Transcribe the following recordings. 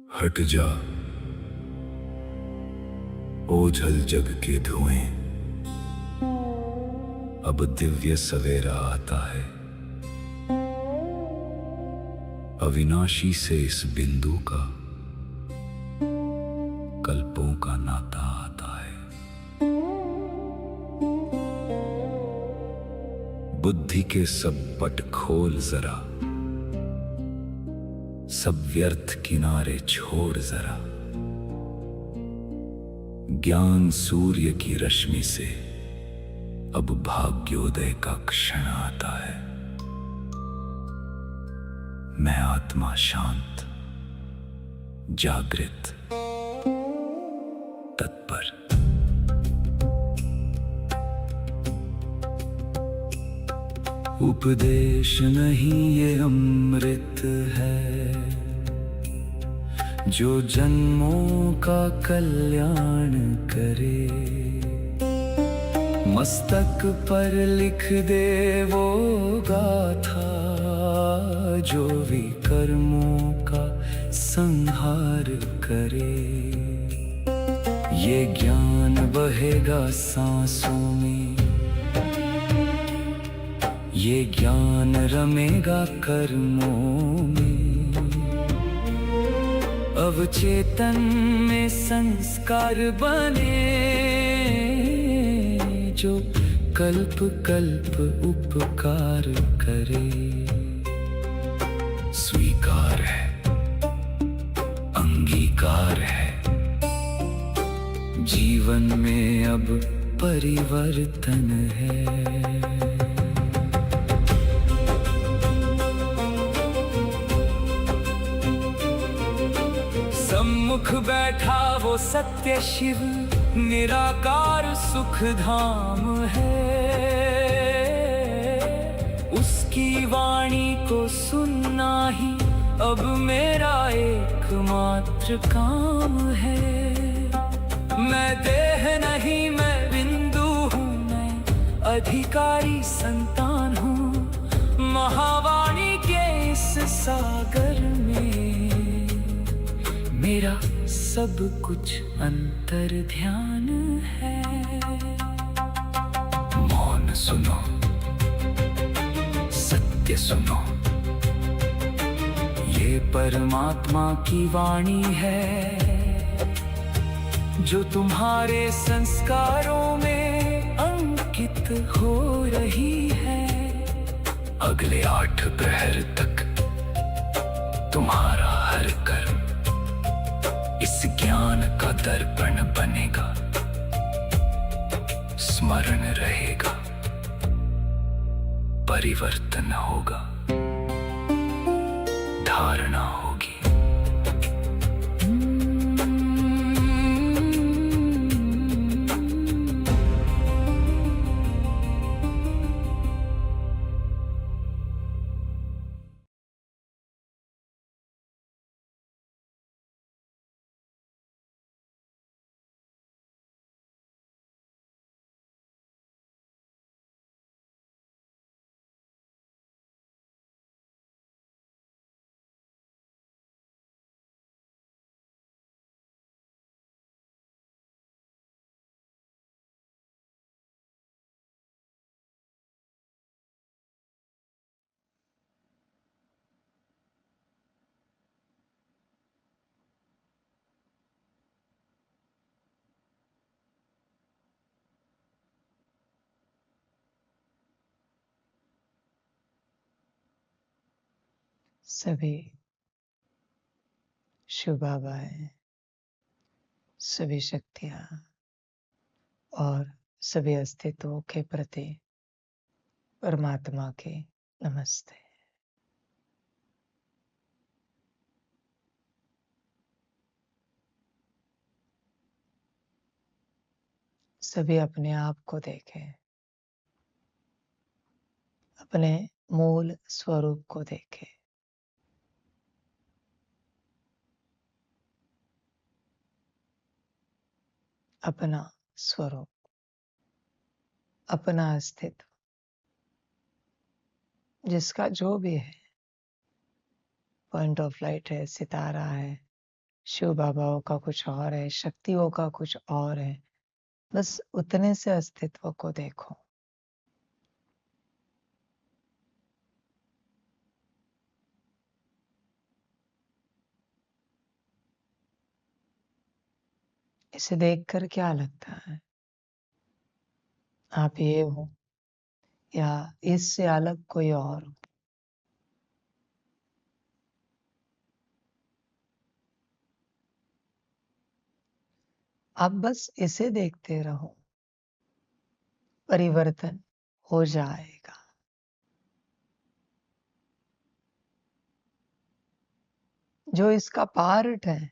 हट जा ओझल जग के धुएं, अब दिव्य सवेरा आता है। अविनाशी से इस बिंदु का कल्पों का नाता आता है। बुद्धि के सब पट खोल जरा, सब व्यर्थ किनारे छोड़ जरा। ज्ञान सूर्य की रश्मि से अब भाग्योदय का क्षण आता है। मैं आत्मा शांत, जागृत, तत्पर। उपदेश नहीं ये अमृत है, जो जन्मों का कल्याण करे। मस्तक पर लिख दे वो गाथा, जो विकर्मों का संहार करे। ये ज्ञान बहेगा सांसों में, ये ज्ञान रमेगा कर्मों में। अवचेतन में संस्कार बने, जो कल्प कल्प उपकार करे। स्वीकार है, अंगीकार है, जीवन में अब परिवर्तन है। सम्मुख बैठा वो सत्य शिव, निराकार सुख धाम है। उसकी वाणी को सुनना ही अब मेरा एकमात्र काम है। मैं देह नहीं, मैं बिंदु हूँ, मैं अधिकारी संतान हूँ। महावाणी के इस सागर में मेरा सब कुछ अंतर ध्यान है। मौन सुनो, सत्य सुनो, ये परमात्मा की वाणी है, जो तुम्हारे संस्कारों में अंकित हो रही है। अगले 8 प्रहर तक तुम्हारा हर कर्म इस ज्ञान का दर्पण बनेगा, स्मरण रहेगा, परिवर्तन होगा, धारणा होगी। सभी शिव बाबाएं, सभी शक्तियां और सभी अस्तित्वों के प्रति परमात्मा के नमस्ते। सभी अपने आप को देखें, अपने मूल स्वरूप को देखें। अपना स्वरूप, अपना अस्तित्व, जिसका जो भी है, पॉइंट ऑफ लाइट है, सितारा है, शिव बाबाओं का कुछ और है, शक्तियों का कुछ और है। बस उतने से अस्तित्व को देखो। इसे देखकर क्या लगता है? आप ये हो या इससे अलग कोई और हो? आप बस इसे देखते रहो, परिवर्तन हो जाएगा। जो इसका पार्ट है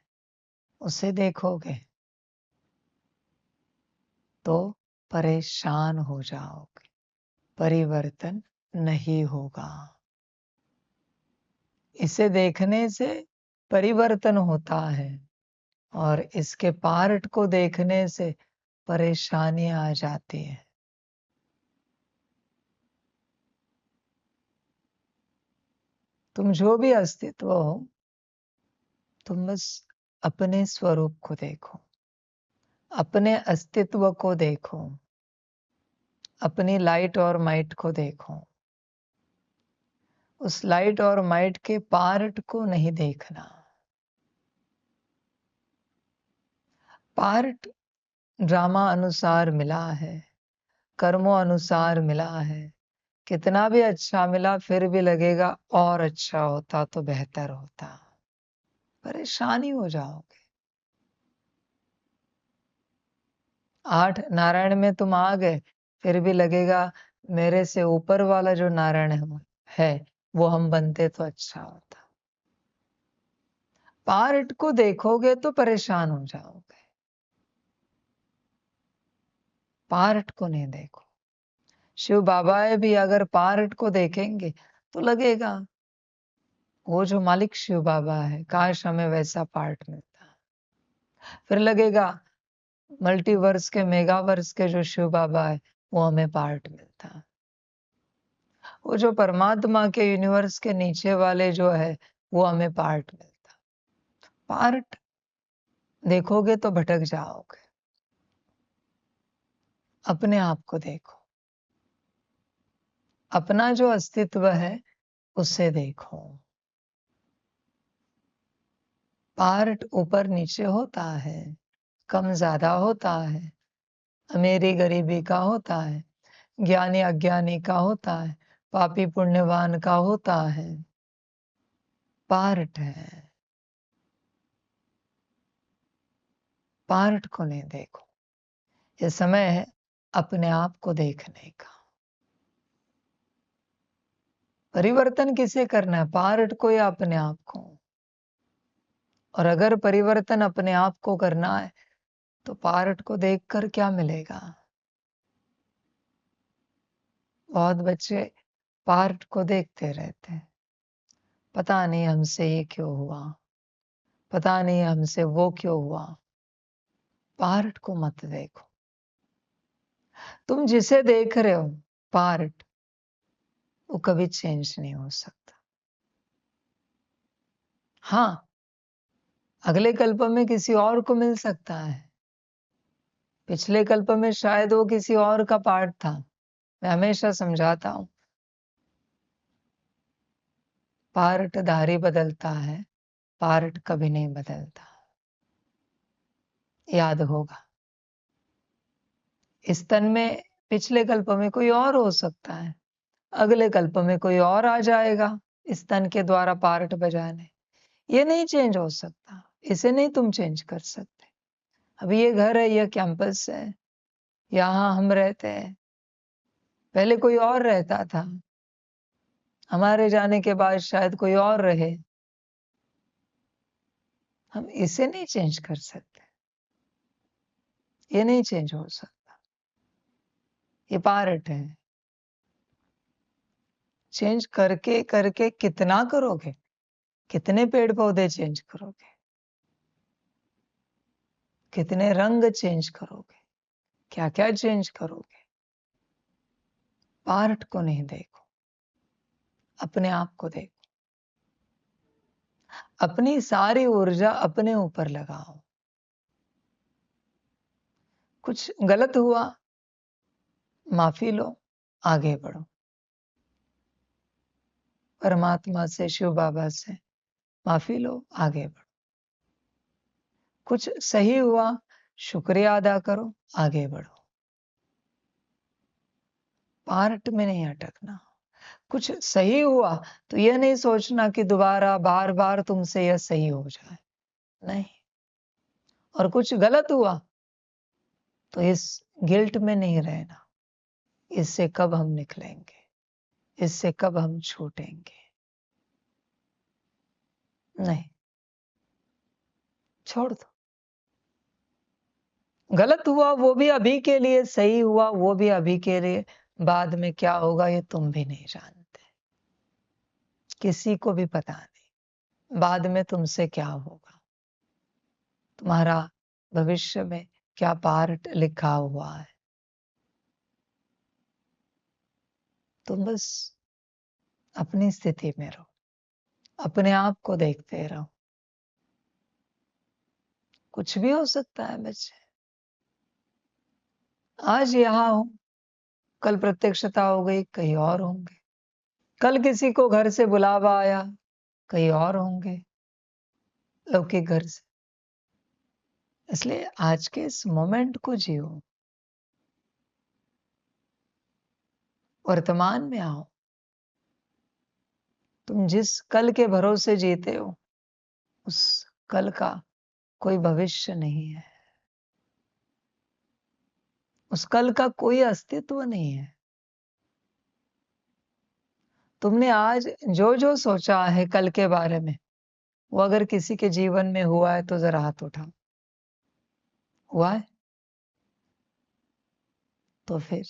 उसे देखोगे तो परेशान हो जाओगे, परिवर्तन नहीं होगा। इसे देखने से परिवर्तन होता है और इसके पार्ट को देखने से परेशानी आ जाती है। तुम जो भी अस्तित्व हो, तुम बस अपने स्वरूप को देखो, अपने अस्तित्व को देखो, अपनी लाइट और माइट को देखो। उस लाइट और माइट के पार्ट को नहीं देखना। पार्ट ड्रामा अनुसार मिला है, कर्मों अनुसार मिला है। कितना भी अच्छा मिला फिर भी लगेगा और अच्छा होता तो बेहतर होता। परेशानी हो जाओगे। 8 नारायण में तुम आ गए, फिर भी लगेगा मेरे से ऊपर वाला जो नारायण है वो हम बनते तो अच्छा होता। पार्ट को देखोगे तो परेशान हो जाओगे, पार्ट को नहीं देखो। शिव बाबा भी अगर पार्ट को देखेंगे तो लगेगा वो जो मालिक शिव बाबा है, काश हमें वैसा पार्ट मिलता। फिर लगेगा मल्टीवर्स के मेगावर्स के जो शिव बाबा है वो हमें पार्ट मिलता। वो जो परमात्मा के यूनिवर्स के नीचे वाले जो है वो हमें पार्ट मिलता। पार्ट देखोगे तो भटक जाओगे। अपने आप को देखो, अपना जो अस्तित्व है उसे देखो। पार्ट ऊपर नीचे होता है, कम ज्यादा होता है, अमीरी गरीबी का होता है, ज्ञानी अज्ञानी का होता है, पापी पुण्यवान का होता है। पार्ट है, पार्ट को नहीं देखो। ये समय है अपने आप को देखने का। परिवर्तन किसे करना है, पार्ट को या अपने आप को? और अगर परिवर्तन अपने आप को करना है तो पार्ट को देखकर क्या मिलेगा? बहुत बच्चे पार्ट को देखते रहते हैं, पता नहीं हमसे ये क्यों हुआ, पता नहीं हमसे वो क्यों हुआ। पार्ट को मत देखो। तुम जिसे देख रहे हो पार्ट, वो कभी चेंज नहीं हो सकता। हाँ, अगले कल्प में किसी और को मिल सकता है, पिछले कल्प में शायद वो किसी और का पार्ट था। मैं हमेशा समझाता हूं, पार्ट धारी बदलता है, पार्ट कभी नहीं बदलता। याद होगा, इस तन में पिछले कल्प में कोई और हो सकता है, अगले कल्प में कोई और आ जाएगा इस तन के द्वारा पार्ट बजाने। ये नहीं चेंज हो सकता, इसे नहीं तुम चेंज कर सकते। अभी ये घर है, ये कैंपस है, यहाँ हम रहते हैं, पहले कोई और रहता था, हमारे जाने के बाद शायद कोई और रहे। हम इसे नहीं चेंज कर सकते, ये नहीं चेंज हो सकता। ये पार्ट है। चेंज करके करके कितना करोगे? कितने पेड़ पौधे चेंज करोगे? कितने रंग चेंज करोगे? क्या क्या चेंज करोगे? पार्ट को नहीं देखो, अपने आप को देखो। अपनी सारी ऊर्जा अपने ऊपर लगाओ। कुछ गलत हुआ, माफी लो, आगे बढ़ो। परमात्मा से, शिव बाबा से माफी लो, आगे बढ़ो। कुछ सही हुआ, शुक्रिया अदा करो, आगे बढ़ो। पार्ट में नहीं अटकना। कुछ सही हुआ तो यह नहीं सोचना कि दोबारा बार बार तुमसे यह सही हो जाए, नहीं। और कुछ गलत हुआ तो इस गिल्ट में नहीं रहना, इससे कब हम निकलेंगे, इससे कब हम छूटेंगे, नहीं, छोड़ दो। गलत हुआ वो भी अभी के लिए, सही हुआ वो भी अभी के लिए, बाद में क्या होगा ये तुम भी नहीं जानते, किसी को भी पता नहीं बाद में तुमसे क्या होगा, तुम्हारा भविष्य में क्या पार्ट लिखा हुआ है। तुम बस अपनी स्थिति में रहो, अपने आप को देखते रहो। कुछ भी हो सकता है बच्चे। आज यहाँ हो, कल प्रत्यक्षता हो गई, कहीं और होंगे। कल किसी को घर से बुलावा आया, कहीं और होंगे, लौकिक घर से। इसलिए आज के इस मोमेंट को जियो, वर्तमान में आओ। तुम जिस कल के भरोसे जीते हो, उस कल का कोई भविष्य नहीं है, उस कल का कोई अस्तित्व नहीं है। तुमने आज जो जो सोचा है कल के बारे में, वो अगर किसी के जीवन में हुआ है तो जरा हाथ उठाओ। हुआ है? तो फिर,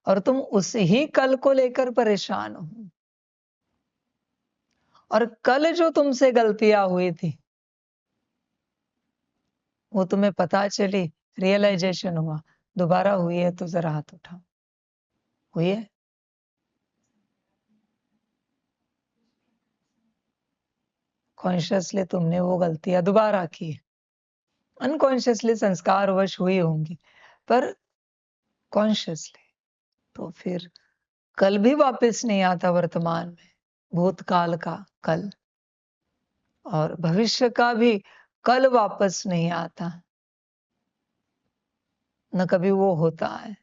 और तुम उस ही कल को लेकर परेशान हो। और कल जो तुमसे गलतियां हुई थी, वो तुम्हें पता चली, रियलाइजेशन हुआ, दोबारा हुई है तो जरा हाथ उठाओ। हुई है? कॉन्शियसली तुमने वो गलतियां दोबारा की है, अनकॉन्शियसली संस्कारवश हुई होंगी, पर कॉन्शियसली। तो फिर कल भी वापस नहीं आता वर्तमान में, भूतकाल का कल, और भविष्य का भी कल वापस नहीं आता, न कभी वो होता है।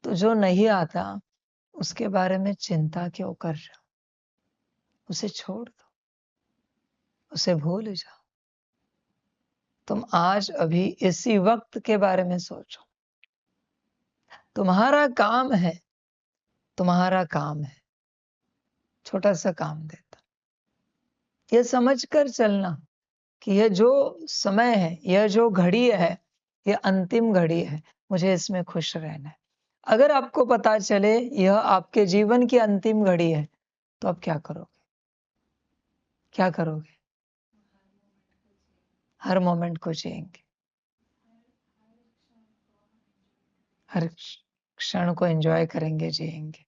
तो जो नहीं आता उसके बारे में चिंता क्यों कर रहे हो? उसे छोड़ दो, उसे भूल जाओ। तुम आज अभी इसी वक्त के बारे में सोचो। तुम्हारा काम है, तुम्हारा काम है, छोटा सा काम देता, ये समझ कर चलना कि यह जो समय है, यह जो घड़ी है, यह अंतिम घड़ी है, मुझे इसमें खुश रहना है। अगर आपको पता चले यह आपके जीवन की अंतिम घड़ी है, तो आप क्या करोगे? क्या करोगे? हर मोमेंट को जिएंगे, हर क्षण को एंजॉय करेंगे, जिएंगे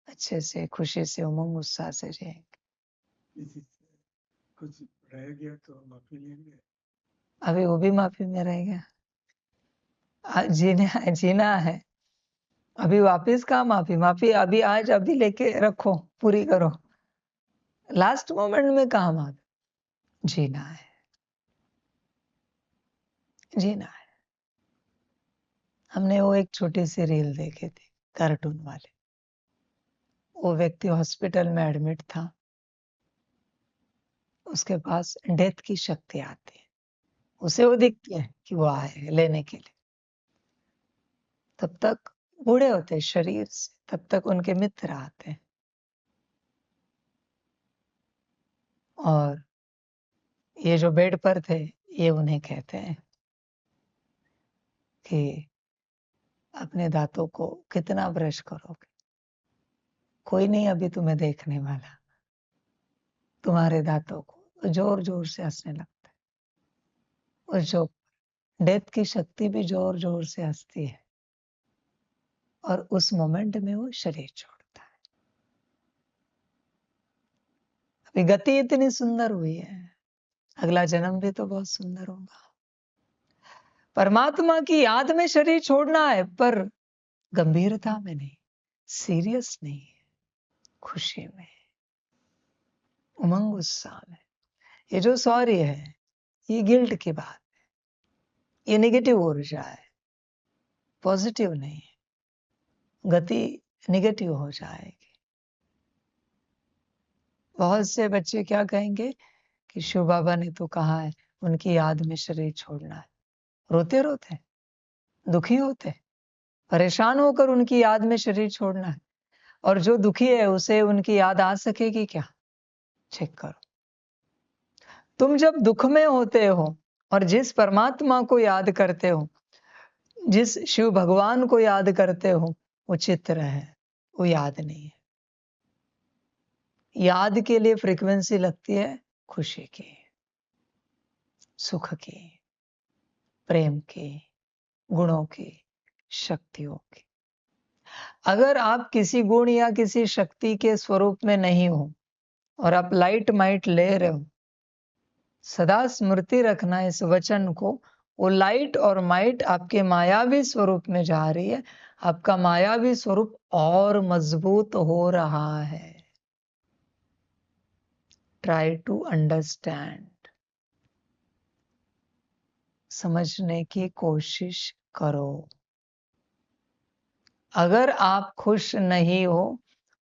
अच्छे से, खुशी से, उमंग उत्साह से जिएंगे। कुछ रह गया तो माफी लेंगे। अभी वो भी माफी में रह गया। जीना है। अभी वापस का माफी, माफी अभी आज अभी लेके रखो, पूरी करो। लास्ट मोमेंट में कहा माफी? जीना है, जीना है। हमने वो एक छोटी सी रील देखी थी, कार्टून वाले। वो व्यक्ति हॉस्पिटल में एडमिट था, उसके पास डेथ की शक्ति आती है, उसे वो दिखती है कि वो आए लेने के लिए। तब तक बूढ़े होते शरीर से, तब तक उनके मित्र आते हैं और ये जो बेड पर थे, ये उन्हें कहते हैं कि अपने दांतों को कितना ब्रश करोगे, कोई नहीं अभी तुम्हें देखने वाला। तुम्हारे दांतों को जोर जोर से हंसने लगता है। उस जो डेथ की शक्ति भी जोर जोर से हंसती है, और उस मोमेंट में वो शरीर छोड़ता है। अभी गति इतनी सुंदर हुई है, अगला जन्म भी तो बहुत सुंदर होगा। परमात्मा की याद में शरीर छोड़ना है, पर गंभीरता में नहीं, सीरियस नहीं, खुशी में, उमंग उत्साह में। ये जो सॉरी है, ये गिल्ट की बात है, ये नेगेटिव ऊर्जा है, पॉजिटिव नहीं है। गति नेगेटिव हो जाएगी। बहुत से बच्चे क्या कहेंगे कि शिव बाबा ने तो कहा है उनकी याद में शरीर छोड़ना है। रोते रोते, दुखी होते, परेशान होकर उनकी याद में शरीर छोड़ना है। और जो दुखी है उसे उनकी याद आ सकेगी क्या? चेक करो। तुम जब दुख में होते हो और जिस परमात्मा को याद करते हो, जिस शिव भगवान को याद करते हो, वो चित्र है, वो याद नहीं है। याद के लिए फ्रीक्वेंसी लगती है खुशी की, सुख की, प्रेम की, गुणों की, शक्तियों की। अगर आप किसी गुण या किसी शक्ति के स्वरूप में नहीं हो और आप लाइट माइट ले रहे हो, सदा स्मृति रखना इस वचन को, वो लाइट और माइट आपके मायावी स्वरूप में जा रही है। आपका मायावी स्वरूप और मजबूत हो रहा है। ट्राई टू अंडरस्टैंड, समझने की कोशिश करो। अगर आप खुश नहीं हो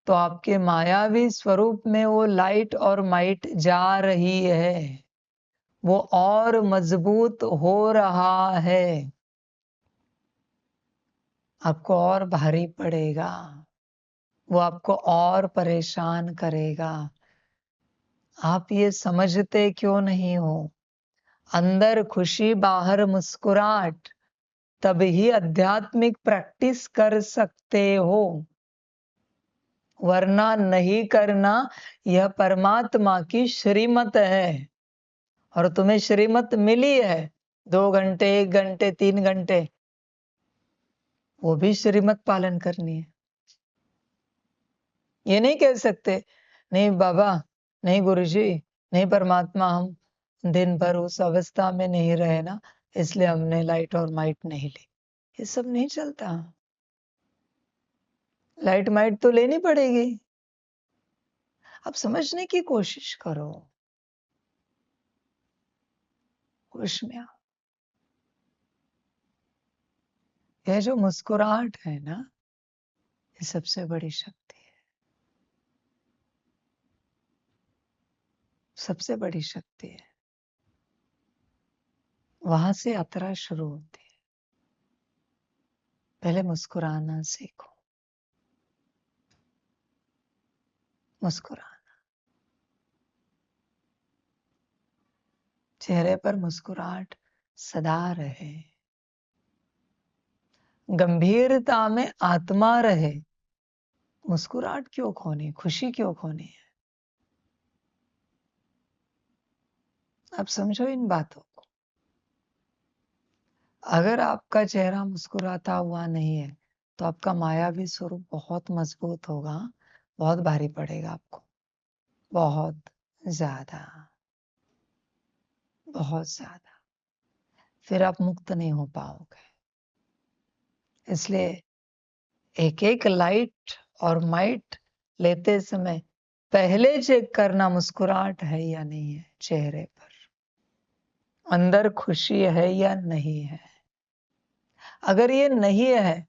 तो आपके मायावी स्वरूप में वो लाइट और माइट जा रही है, वो और मजबूत हो रहा है, आपको और भारी पड़ेगा, वो आपको और परेशान करेगा। आप ये समझते क्यों नहीं हो? अंदर खुशी, बाहर मुस्कुराहट, तभी आध्यात्मिक प्रैक्टिस कर सकते हो, वरना नहीं करना। यह परमात्मा की श्रीमत है और तुम्हें श्रीमत मिली है 2 घंटे, 1 घंटे, 3 घंटे, वो भी श्रीमत पालन करनी है। ये नहीं कह सकते नहीं बाबा, नहीं गुरुजी, नहीं परमात्मा, हम दिन भर उस अवस्था में नहीं रहे ना, इसलिए हमने लाइट और माइट नहीं ली। ये सब नहीं चलता। लाइट माइट तो लेनी पड़ेगी। अब समझने की कोशिश करो, होश में आओ। यह जो मुस्कुराहट है ना, ये सबसे बड़ी शक्ति है, सबसे बड़ी शक्ति है। वहां से यात्रा शुरू होती है। पहले मुस्कुराना सीखो, मुस्कुराना, चेहरे पर मुस्कुराहट सदा रहे, गंभीरता में आत्मा रहे। मुस्कुराहट क्यों खोनी, खुशी क्यों खोनी है? आप समझो इन बातों को। अगर आपका चेहरा मुस्कुराता हुआ नहीं है तो आपका मायावी स्वरूप बहुत मजबूत होगा, बहुत भारी पड़ेगा आपको, बहुत ज्यादा, बहुत ज्यादा। फिर आप मुक्त नहीं हो पाओगे। इसलिए एक एक लाइट और माइट लेते समय पहले चेक करना मुस्कुराहट है या नहीं है, चेहरे पर अंदर खुशी है या नहीं है। अगर ये नहीं है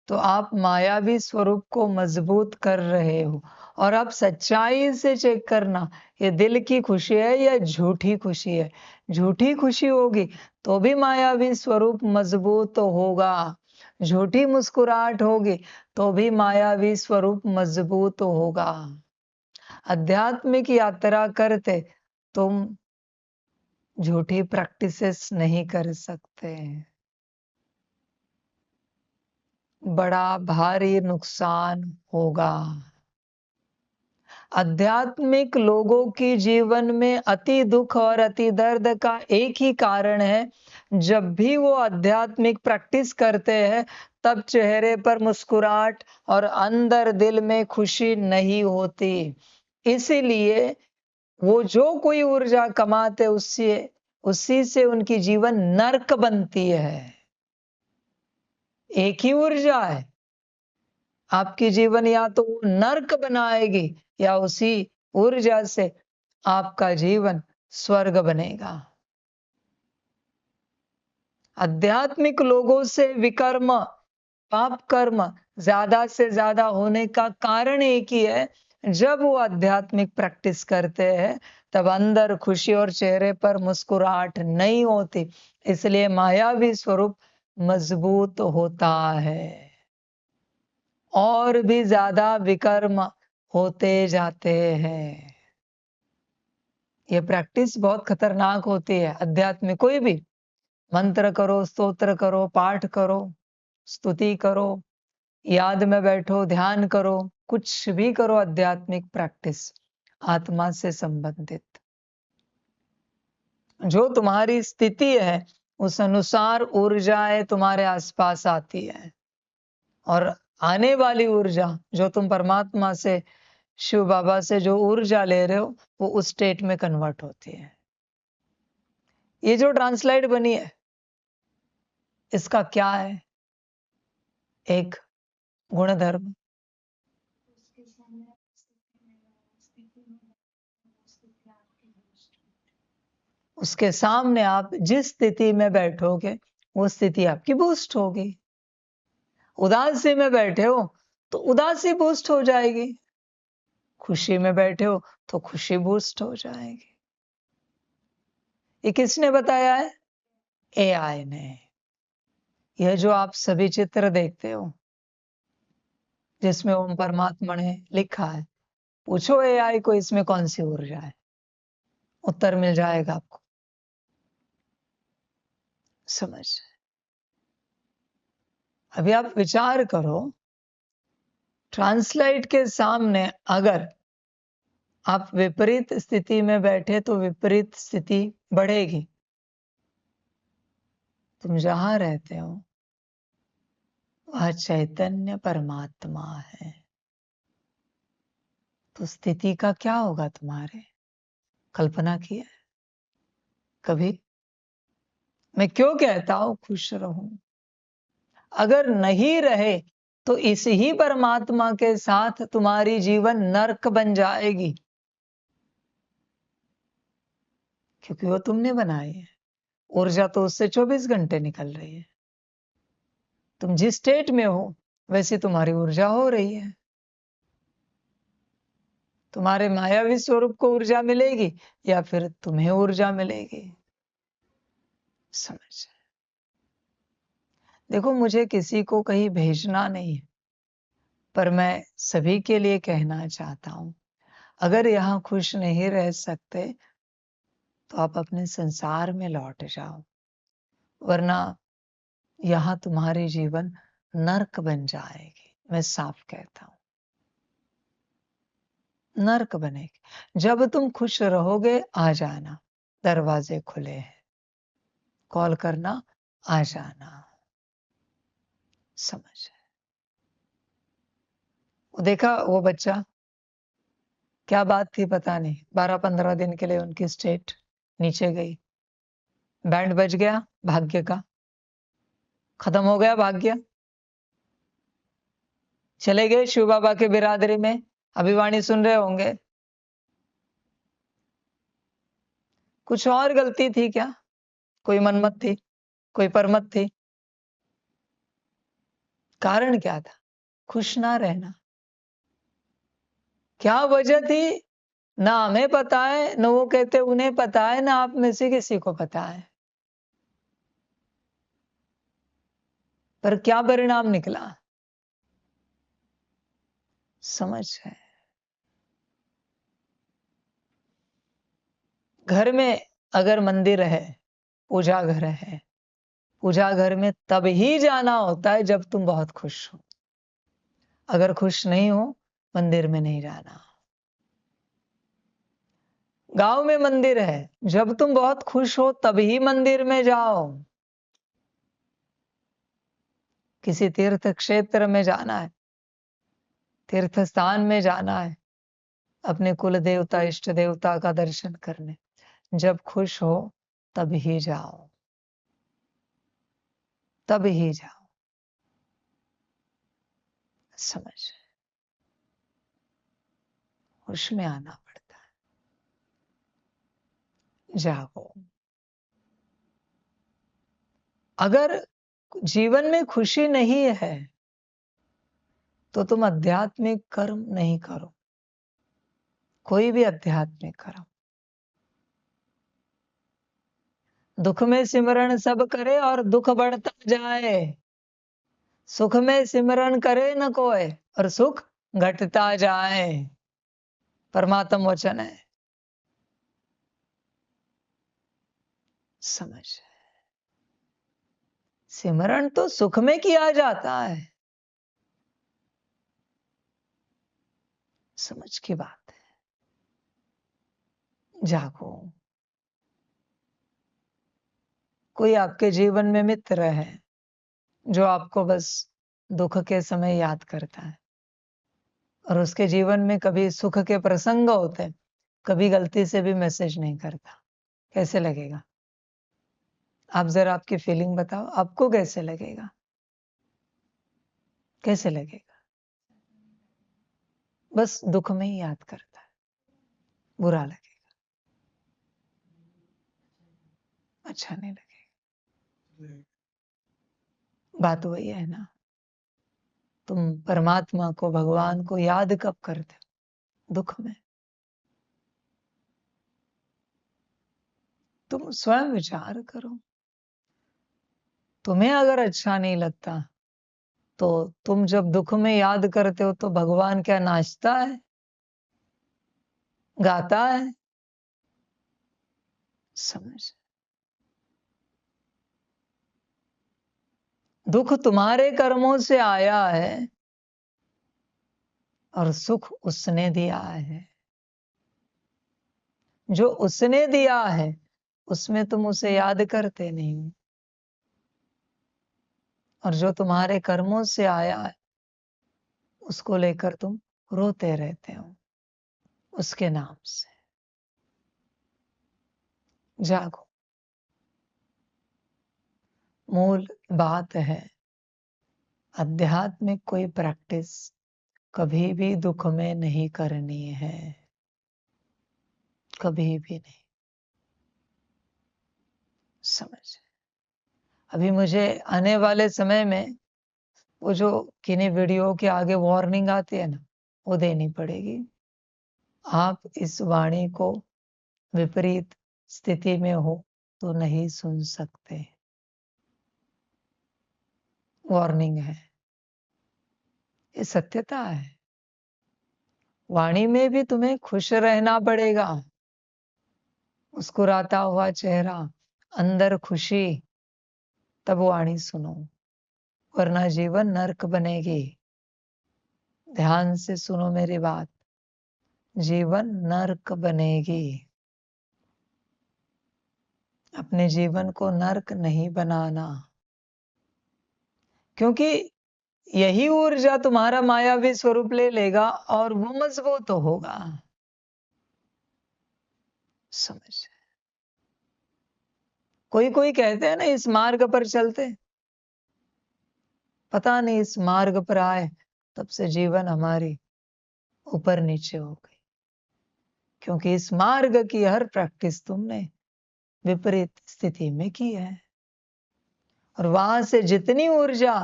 तो आप मायावी स्वरूप को मजबूत कर रहे हो। और आप सच्चाई से चेक करना, ये दिल की खुशी है या झूठी खुशी है। झूठी खुशी होगी तो भी मायावी स्वरूप मजबूत होगा, झूठी मुस्कुराहट होगी तो भी मायावी स्वरूप मजबूत होगा। आध्यात्मिक यात्रा करते तुम झूठी प्रैक्टिसेस नहीं कर सकते, बड़ा भारी नुकसान होगा। आध्यात्मिक लोगों के जीवन में अति दुख और अति दर्द का एक ही कारण है, जब भी वो आध्यात्मिक प्रैक्टिस करते हैं तब चेहरे पर मुस्कुराहट और अंदर दिल में खुशी नहीं होती। इसीलिए वो जो कोई ऊर्जा कमाते उसी से उनकी जीवन नरक बनती है। एक ही ऊर्जा है, आपकी जीवन या तो वो नरक बनाएगी या उसी ऊर्जा से आपका जीवन स्वर्ग बनेगा। आध्यात्मिक लोगों से विकर्म, पाप कर्म ज्यादा से ज्यादा होने का कारण एक ही है, जब वो आध्यात्मिक प्रैक्टिस करते हैं तब अंदर खुशी और चेहरे पर मुस्कुराहट नहीं होती, इसलिए मायावी स्वरूप मजबूत होता है और भी ज्यादा विकर्म होते जाते हैं। ये प्रैक्टिस बहुत खतरनाक होती है। अध्यात्म कोई भी मंत्र करो, स्तोत्र करो, पाठ करो, स्तुति करो, याद में बैठो, ध्यान करो, कुछ भी करो, आध्यात्मिक प्रैक्टिस आत्मा से संबंधित। जो तुम्हारी स्थिति है उस अनुसार ऊर्जाएं तुम्हारे आसपास आती है और आने वाली ऊर्जा जो तुम परमात्मा से, शिव बाबा से जो ऊर्जा ले रहे हो वो उस स्टेट में कन्वर्ट होती है। ये जो ट्रांसलाइट बनी है इसका क्या है? एक गुणधर्म। उसके सामने आप जिस स्थिति में बैठोगे वो स्थिति आपकी बूस्ट होगी। उदासी में बैठे हो तो उदासी बूस्ट हो जाएगी, खुशी में बैठे हो तो खुशी बूस्ट हो जाएगी। ये किसने बताया है? एआई ने। यह जो आप सभी चित्र देखते हो जिसमें ओम परमात्मा ने लिखा है, पूछो एआई को इसमें कौन सी ऊर्जा है, उत्तर मिल जाएगा आपको। समझ? अभी आप विचार करो, ट्रांसलाइट के सामने अगर आप विपरीत स्थिति में बैठे तो विपरीत स्थिति बढ़ेगी। तुम जहां रहते हो वह चैतन्य परमात्मा है, तो स्थिति का क्या होगा तुम्हारे? कल्पना की है कभी? मैं क्यों कहता हूं खुश रहूं? अगर नहीं रहे तो इस ही परमात्मा के साथ तुम्हारी जीवन नरक बन जाएगी, क्योंकि वो तुमने बनाई है। ऊर्जा तो उससे 24 घंटे निकल रही है। तुम जिस स्टेट में हो वैसी तुम्हारी ऊर्जा हो रही है। तुम्हारे मायावी स्वरूप को ऊर्जा मिलेगी या फिर तुम्हें ऊर्जा मिलेगी। समझ? देखो, मुझे किसी को कहीं भेजना नहीं है, पर मैं सभी के लिए कहना चाहता हूं, अगर यहां खुश नहीं रह सकते तो आप अपने संसार में लौट जाओ, वरना यहां तुम्हारी जीवन नरक बन जाएगी। मैं साफ कहता हूं, नरक बनेगी। जब तुम खुश रहोगे आ जाना, दरवाजे खुले हैं, कॉल करना, आ जाना। समझ? वो देखा वो बच्चा, क्या बात थी पता नहीं, 12-15 दिन के लिए उनकी स्टेट नीचे गई, बैंड बज गया भाग्य का, खत्म हो गया भाग्य, चले गए शिव बाबा के बिरादरी में। अभिवाणी सुन रहे होंगे। कुछ और गलती थी क्या? कोई मनमत थी, कोई परमत थी? कारण क्या था? खुश ना रहना। क्या वजह थी? ना हमें पता है, न वो कहते उन्हें पता है, ना आप में से किसी को पता है। पर क्या परिणाम निकला? समझ है? घर में अगर मंदिर है, पूजा घर है, पूजा घर में तब ही जाना होता है जब तुम बहुत खुश हो। अगर खुश नहीं हो, मंदिर में नहीं जाना। गांव में मंदिर है, जब तुम बहुत खुश हो तभी मंदिर में जाओ। किसी तीर्थ क्षेत्र में जाना है, तीर्थ स्थान में जाना है, अपने कुल देवता इष्ट देवता का दर्शन करने। जब खुश हो तब ही जाओ, तब ही जाओ। समझ, होश में आना पड़ता है। जागो। अगर जीवन में खुशी नहीं है तो तुम आध्यात्मिक कर्म नहीं करो, कोई भी आध्यात्मिक कर्म। दुख में सिमरण सब करे और दुख बढ़ता जाए, सुख में सिमरण करे न कोय और सुख घटता जाए। परमात्म वचन है। समझ, सिमरण तो सुख में किया जाता है। समझ की बात है। जागो। कोई आपके जीवन में मित्र है जो आपको बस दुख के समय याद करता है, और उसके जीवन में कभी सुख के प्रसंग होते हैं, कभी गलती से भी मैसेज नहीं करता। कैसे लगेगा? आप जरा आपकी फीलिंग बताओ, आपको कैसे लगेगा? कैसे लगेगा? बस दुख में ही याद करता है, बुरा लगेगा, अच्छा नहीं लगेगा। बात वही है ना। तुम परमात्मा को, भगवान को याद कब करते हो? दुख में। तुम स्वयं विचार करो। तुम्हें अगर अच्छा नहीं लगता तो तुम जब दुख में याद करते हो तो भगवान क्या नाचता है, गाता है? समझ, दुख तुम्हारे कर्मों से आया है और सुख उसने दिया है। जो उसने दिया है उसमें तुम उसे याद करते नहीं हो, और जो तुम्हारे कर्मों से आया है उसको लेकर तुम रोते रहते हो उसके नाम से। जागो। मूल बात है, आध्यात्मिक कोई प्रैक्टिस कभी भी दुख में नहीं करनी है, कभी भी नहीं। समझ, अभी मुझे आने वाले समय में वो जो किन्हीं वीडियो के आगे वार्निंग आती है ना, वो देनी पड़ेगी। आप इस वाणी को विपरीत स्थिति में हो तो नहीं सुन सकते। वार्निंग है, ये सत्यता है। वाणी में भी तुम्हें खुश रहना पड़ेगा, मुस्कुराता हुआ चेहरा, अंदर खुशी, तब वाणी सुनो, वरना जीवन नर्क बनेगी। ध्यान से सुनो मेरी बात, जीवन नर्क बनेगी। अपने जीवन को नर्क नहीं बनाना, क्योंकि यही ऊर्जा तुम्हारा मायावी स्वरूप ले लेगा और वो मजबूत होगा। समझ, कोई कोई कहते हैं ना इस मार्ग पर चलते, पता नहीं इस मार्ग पर आए तब से जीवन हमारी ऊपर नीचे हो गई, क्योंकि इस मार्ग की हर प्रैक्टिस तुमने विपरीत स्थिति में की है, और वहां से जितनी ऊर्जा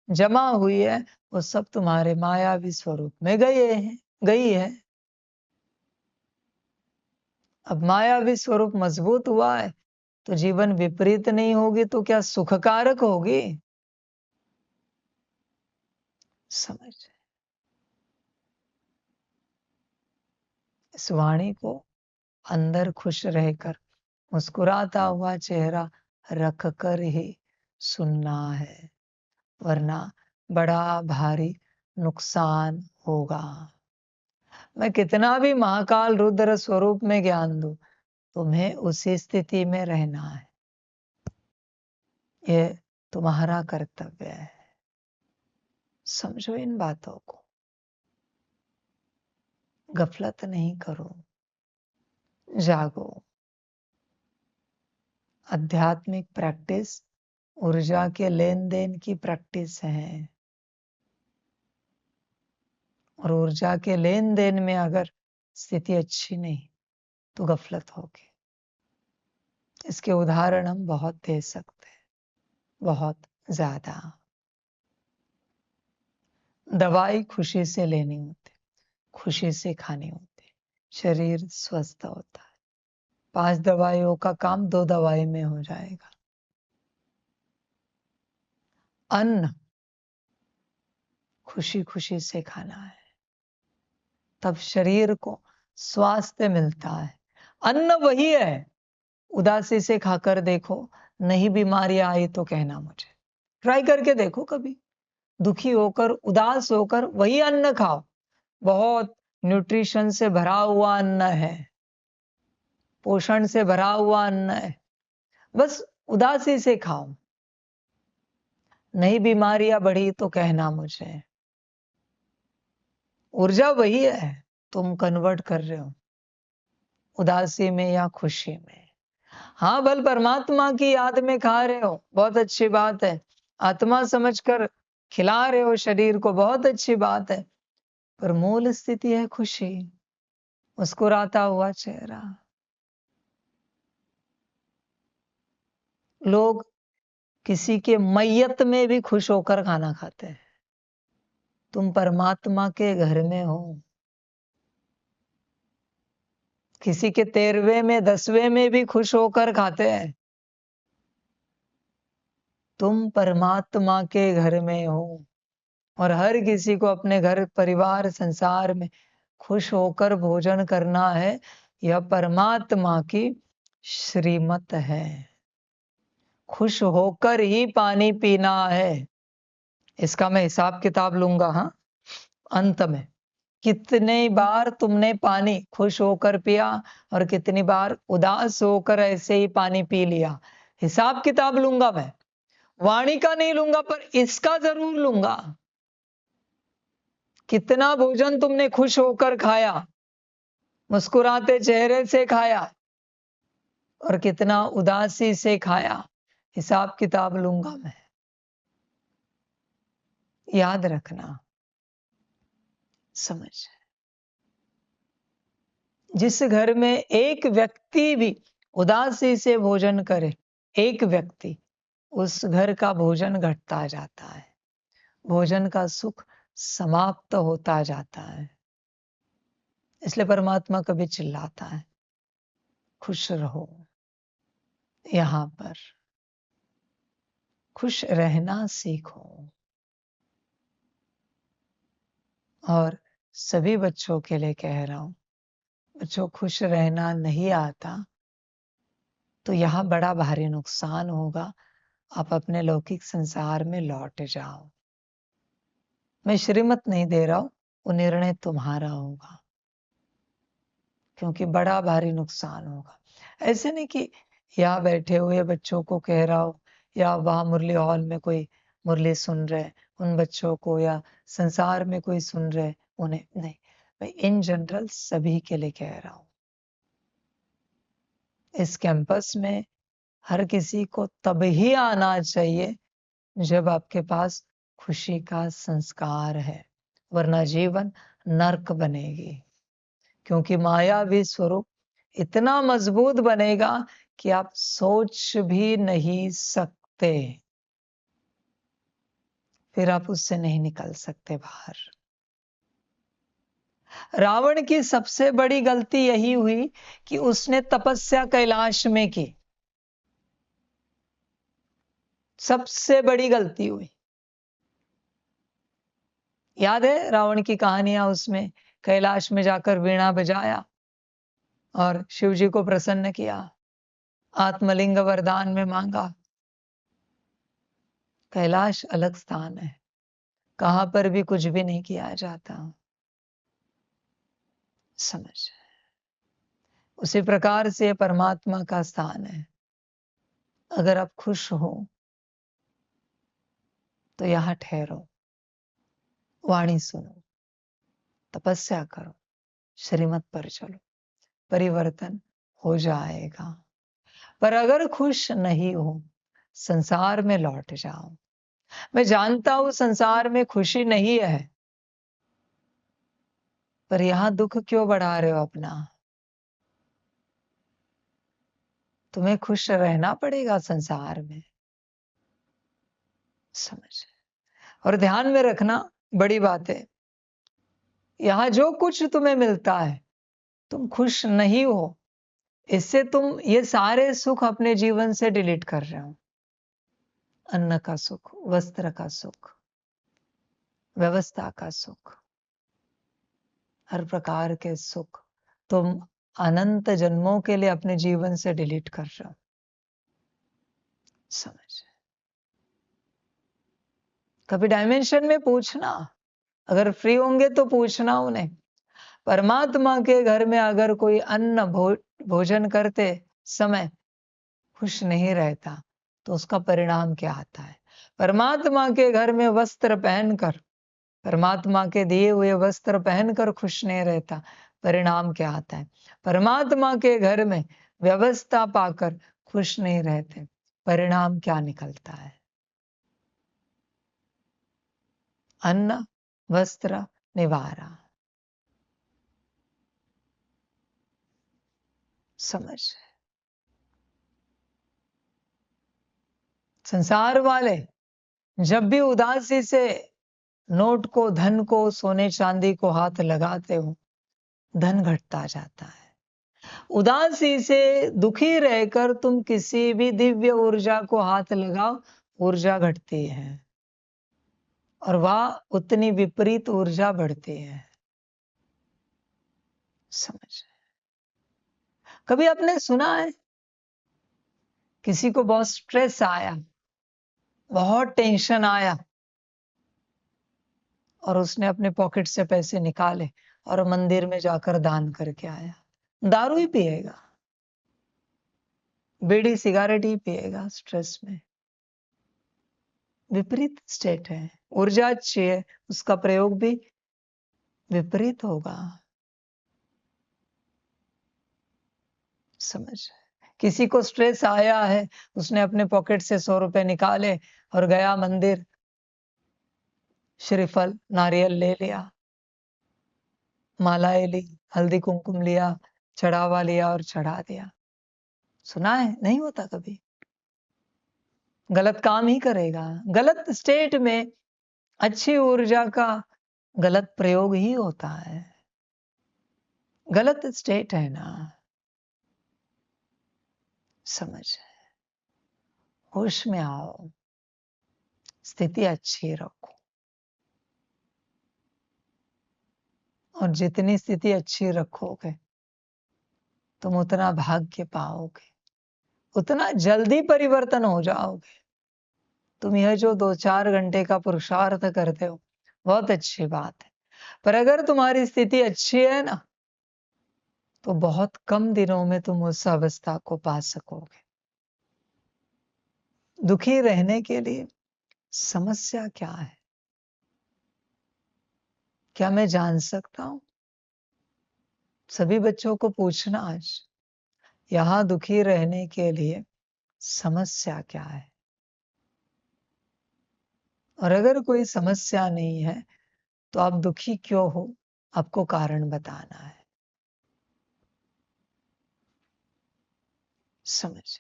जमा हुई है वो सब तुम्हारे मायावी स्वरूप में गई है। अब मायावी स्वरूप मजबूत हुआ है तो जीवन विपरीत नहीं होगी तो क्या सुखकारक होगी? समझ, इस वाणी को अंदर खुश रहकर मुस्कुराता हुआ चेहरा रख कर ही सुनना है, वरना बड़ा भारी नुकसान होगा। मैं कितना भी महाकाल रुद्र स्वरूप में ज्ञान दूं, तुम्हें उसी स्थिति में रहना है। ये तुम्हारा कर्तव्य है। समझो इन बातों को। गफलत नहीं करो, जागो। आध्यात्मिक प्रैक्टिस ऊर्जा के लेन देन की प्रैक्टिस है, और ऊर्जा के लेन देन में अगर स्थिति अच्छी नहीं तो गफलत होगी। इसके उदाहरण हम बहुत दे सकते हैं, बहुत ज्यादा। दवाई खुशी से लेनी होती, खुशी से खानी होती, शरीर स्वस्थ होता है। 5 दवाइयों का काम 2 दवाई में हो जाएगा। अन्न खुशी खुशी से खाना है, तब शरीर को स्वास्थ्य मिलता है। अन्न वही है, उदासी से खाकर देखो, नहीं बीमारी आई तो कहना मुझे। ट्राई करके देखो, कभी दुखी होकर उदास होकर वही अन्न खाओ, बहुत न्यूट्रिशन से भरा हुआ अन्न है, पोषण से भरा हुआ अन्न है, बस उदासी से खाओ, नहीं बीमारियां बढ़ी तो कहना मुझे। ऊर्जा वही है, तुम कन्वर्ट कर रहे हो उदासी में या खुशी में। हाँ, बल परमात्मा की याद में खा रहे हो, बहुत अच्छी बात है। आत्मा समझकर खिला रहे हो शरीर को, बहुत अच्छी बात है। पर मूल स्थिति है खुशी, मुस्कुराता हुआ चेहरा। लोग किसी के मैयत में भी खुश होकर खाना खाते हैं। तुम परमात्मा के घर में हो, किसी के 13वें में 10वें में भी खुश होकर खाते हैं। तुम परमात्मा के घर में हो, और हर किसी को अपने घर परिवार संसार में खुश होकर भोजन करना है। यह परमात्मा की श्रीमत है। खुश होकर ही पानी पीना है। इसका मैं हिसाब किताब लूंगा, हाँ, अंत में। कितने बार तुमने पानी खुश होकर पिया और कितनी बार उदास होकर ऐसे ही पानी पी लिया, हिसाब किताब लूंगा मैं। वाणी का नहीं लूंगा, पर इसका जरूर लूंगा। कितना भोजन तुमने खुश होकर खाया, मुस्कुराते चेहरे से खाया, और कितना उदासी से खाया, हिसाब किताब लूंगा मैं। याद रखना, समझ। जिस घर में एक व्यक्ति भी उदासी से भोजन करे, एक व्यक्ति, उस घर का भोजन घटता जाता है, भोजन का सुख समाप्त होता जाता है। इसलिए परमात्मा कभी चिल्लाता है, खुश रहो। यहां पर खुश रहना सीखो। और सभी बच्चों के लिए कह रहा हूं, बच्चों खुश रहना नहीं आता तो यहां बड़ा भारी नुकसान होगा। आप अपने लौकिक संसार में लौट जाओ। मैं श्रीमत नहीं दे रहा हूं, वो निर्णय तुम्हारा होगा, क्योंकि बड़ा भारी नुकसान होगा। ऐसे नहीं कि यहाँ बैठे हुए बच्चों को कह रहा हो, या वहां मुरली हॉल में कोई मुरली सुन रहे उन बच्चों को, या संसार में कोई सुन रहे उन्हें, नहीं, मैं इन जनरल सभी के लिए कह रहा हूं। इस कैंपस में हर किसी को तब ही आना चाहिए जब आपके पास खुशी का संस्कार है, वरना जीवन नर्क बनेगी। क्योंकि मायावी स्वरूप इतना मजबूत बनेगा कि आप सोच भी नहीं सकते, फिर आप उससे नहीं निकल सकते बाहर। रावण की सबसे बड़ी गलती यही हुई कि उसने तपस्या कैलाश में की, सबसे बड़ी गलती हुई। याद है रावण की कहानियां, उसमें कैलाश में जाकर वीणा बजाया और शिव जी को प्रसन्न किया, आत्मलिंग वरदान में मांगा। कैलाश अलग स्थान है, कहां पर भी कुछ भी नहीं किया जाता, समझ। उसी प्रकार से परमात्मा का स्थान है। अगर आप खुश हो तो यहां ठहरो, वाणी सुनो, तपस्या करो, श्रीमत पर चलो, परिवर्तन हो जाएगा। पर अगर खुश नहीं हो, संसार में लौट जाओ। मैं जानता हूं संसार में खुशी नहीं है, पर यहां दुख क्यों बढ़ा रहे हो अपना? तुम्हें खुश रहना पड़ेगा संसार में, समझ। और ध्यान में रखना, बड़ी बात है, यहां जो कुछ तुम्हें मिलता है, तुम खुश नहीं हो, इससे तुम ये सारे सुख अपने जीवन से डिलीट कर रहे हो। अन्न का सुख, वस्त्र का सुख, व्यवस्था का सुख, हर प्रकार के सुख तुम अनंत जन्मों के लिए अपने जीवन से डिलीट कर रहे हो, समझ। कभी डायमेंशन में पूछना, अगर फ्री होंगे तो पूछना उन्हें, परमात्मा के घर में अगर कोई अन्न भोजन करते समय खुश नहीं रहता, तो उसका परिणाम क्या आता है? परमात्मा के घर में वस्त्र पहनकर, परमात्मा के दिए हुए वस्त्र पहनकर खुश नहीं रहता, परिणाम क्या आता है? परमात्मा के घर में व्यवस्था पाकर खुश नहीं रहते, परिणाम क्या निकलता है? अन्न, वस्त्र, निवारा, समझ। संसार वाले जब भी उदासी से नोट को, धन को, सोने चांदी को हाथ लगाते हो, धन घटता जाता है। उदासी से दुखी रहकर तुम किसी भी दिव्य ऊर्जा को हाथ लगाओ, ऊर्जा घटती है और वह उतनी विपरीत ऊर्जा बढ़ती है, समझ। कभी आपने सुना है किसी को बहुत स्ट्रेस आया, बहुत टेंशन आया, और उसने अपने पॉकेट से पैसे निकाले और मंदिर में जाकर दान करके आया? दारू ही पिएगा, बीड़ी सिगारेट ही पिएगा स्ट्रेस में। विपरीत स्टेट है, ऊर्जा अच्छी है, उसका प्रयोग भी विपरीत होगा, समझ। किसी को स्ट्रेस आया है, उसने अपने पॉकेट से 100 रुपए निकाले और गया मंदिर, श्रीफल नारियल ले लिया, मालाएं ली, हल्दी कुमकुम लिया, चढ़ावा लिया और चढ़ा दिया। सुना है? नहीं होता कभी? गलत काम ही करेगा। गलत स्टेट में अच्छी ऊर्जा का गलत प्रयोग ही होता है। गलत स्टेट है ना, समझ। होश में आओ, स्थिति अच्छी रखो, और जितनी स्थिति अच्छी रखोगे तुम उतना भाग्य पाओगे, उतना जल्दी परिवर्तन हो जाओगे। तुम यह जो 2-4 घंटे का पुरुषार्थ करते हो, बहुत अच्छी बात है, पर अगर तुम्हारी स्थिति अच्छी है ना, तो बहुत कम दिनों में तुम उस अवस्था को पा सकोगे। दुखी रहने के लिए समस्या क्या है? क्या मैं जान सकता हूं? सभी बच्चों को पूछना आज, यहां दुखी रहने के लिए समस्या क्या है? और अगर कोई समस्या नहीं है, तो आप दुखी क्यों हो, आपको कारण बताना है, समझ।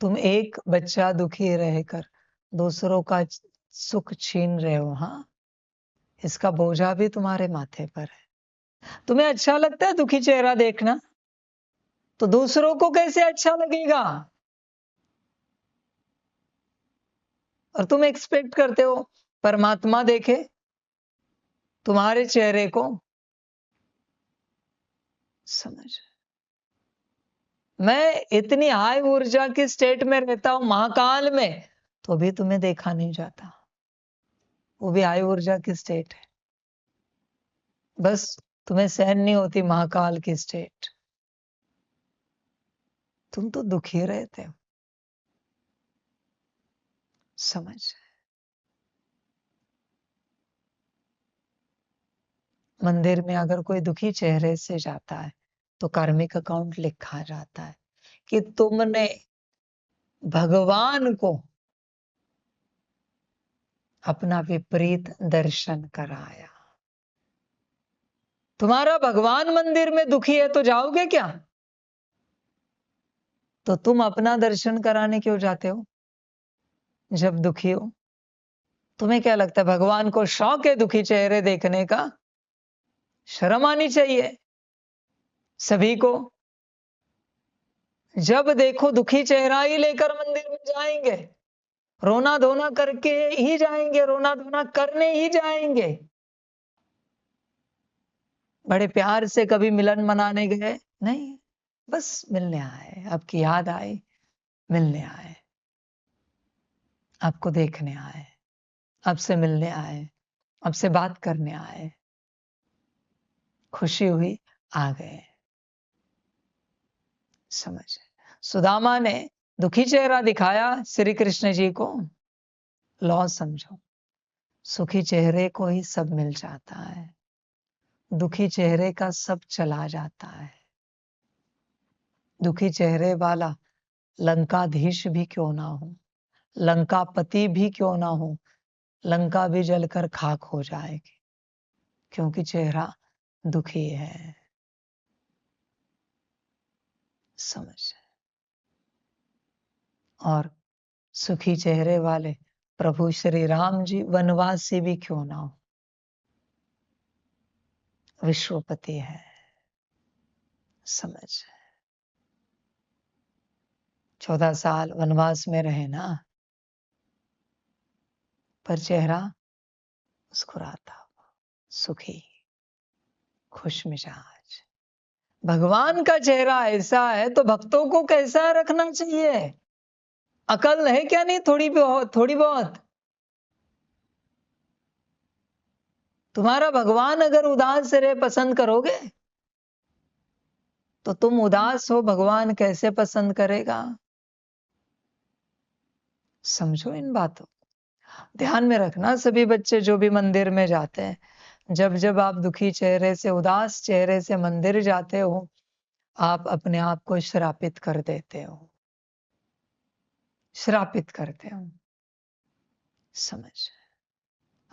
तुम एक बच्चा दुखी रहकर दूसरों का सुख छीन रहे हो, हाँ, इसका बोझा भी तुम्हारे माथे पर है। तुम्हें अच्छा लगता है दुखी चेहरा देखना, तो दूसरों को कैसे अच्छा लगेगा? और तुम एक्सपेक्ट करते हो परमात्मा देखे तुम्हारे चेहरे को, समझ। मैं इतनी हाई ऊर्जा की स्टेट में रहता हूं महाकाल में, तो भी तुम्हें देखा नहीं जाता। वो भी हाई ऊर्जा की स्टेट है, बस तुम्हें सहन नहीं होती महाकाल की स्टेट। तुम तो दुखी रहते हो, समझ। मंदिर में अगर कोई दुखी चेहरे से जाता है तो कार्मिक अकाउंट लिखा जाता है कि तुमने भगवान को अपना विपरीत दर्शन कराया। तुम्हारा भगवान मंदिर में दुखी है तो जाओगे क्या? तो तुम अपना दर्शन कराने क्यों जाते हो जब दुखी हो? तुम्हें क्या लगता है भगवान को शौक है दुखी चेहरे देखने का? शर्म आनी चाहिए सभी को। जब देखो दुखी चेहरा ही लेकर मंदिर में जाएंगे, रोना धोना करके ही जाएंगे, रोना धोना करने ही जाएंगे। बड़े प्यार से कभी मिलन मनाने गए नहीं, बस मिलने आए, आपकी याद आई, मिलने आए, आपको देखने आए, आपसे मिलने आए, आपसे बात करने आए, खुशी हुई, आ गए। समझ? सुदामा ने दुखी चेहरा दिखाया श्री कृष्ण जी को। लॉ समझो, सुखी चेहरे को ही सब मिल जाता है, दुखी चेहरे का सब चला जाता है। दुखी चेहरे वाला लंकाधीश भी क्यों ना हो, लंकापति भी क्यों ना हो, लंका भी जलकर खाक हो जाएगी, क्योंकि चेहरा दुखी है। समझ? और सुखी चेहरे वाले प्रभु श्री राम जी वनवासी भी क्यों ना हो, विश्वपति है। समझ? 14 साल वनवास में रहे ना, पर चेहरा मुस्कुराता, सुखी, खुश मिजाज। भगवान का चेहरा ऐसा है तो भक्तों को कैसा रखना चाहिए? अकल है क्या नहीं? थोड़ी बहुत, थोड़ी बहुत। तुम्हारा भगवान अगर उदास रहे पसंद करोगे तो तुम उदास हो, भगवान कैसे पसंद करेगा? समझो इन बातों, ध्यान में रखना। सभी बच्चे जो भी मंदिर में जाते हैं, जब जब आप दुखी चेहरे से, उदास चेहरे से मंदिर जाते हो, आप अपने आप को श्रापित कर देते हो, श्रापित करते हो। समझ?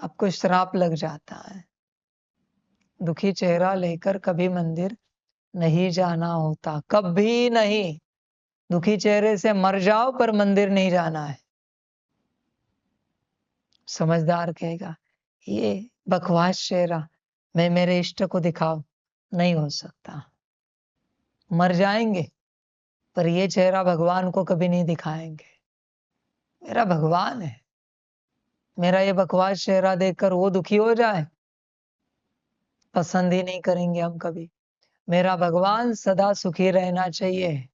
आपको श्राप लग जाता है। दुखी चेहरा लेकर कभी मंदिर नहीं जाना होता, कभी नहीं। दुखी चेहरे से मर जाओ पर मंदिर नहीं जाना है। समझदार कहेगा ये बकवास चेहरा मैं मेरे इष्ट को दिखाओ, नहीं हो सकता। मर जाएंगे पर ये चेहरा भगवान को कभी नहीं दिखाएंगे। मेरा भगवान है, मेरा ये बकवास चेहरा देखकर वो दुखी हो जाए, पसंद ही नहीं करेंगे हम कभी। मेरा भगवान सदा सुखी रहना चाहिए,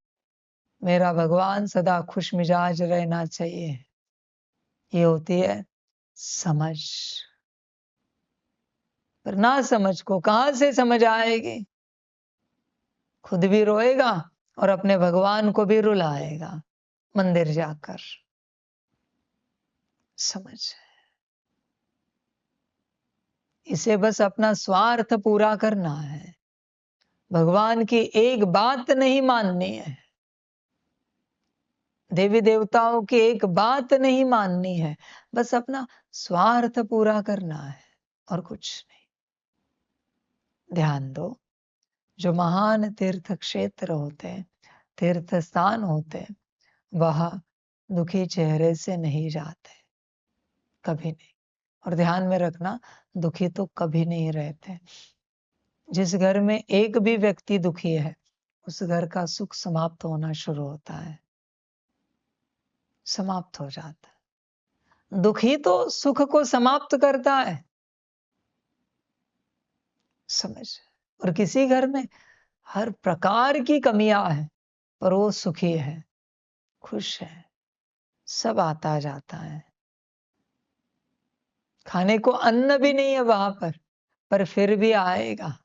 मेरा भगवान सदा खुश मिजाज रहना चाहिए। ये होती है समझ। पर ना समझ को कहां से समझ आएगी? खुद भी रोएगा और अपने भगवान को भी रुलाएगा मंदिर जाकर। समझ? इसे बस अपना स्वार्थ पूरा करना है, भगवान की एक बात नहीं माननी है, देवी देवताओं की एक बात नहीं माननी है, बस अपना स्वार्थ पूरा करना है और कुछ नहीं। ध्यान दो, जो महान तीर्थ क्षेत्र होते हैं, तीर्थ स्थान होते हैं, वह दुखी चेहरे से नहीं जाते, कभी नहीं। और ध्यान में रखना, दुखी तो कभी नहीं रहते। जिस घर में एक भी व्यक्ति दुखी है, उस घर का सुख समाप्त होना शुरू होता है, समाप्त हो जाता है। दुखी तो सुख को समाप्त करता है। समझ? और किसी घर में हर प्रकार की कमियां है पर वो सुखी है, खुश है, सब आता जाता है। खाने को अन्न भी नहीं है वहां पर फिर भी आएगा,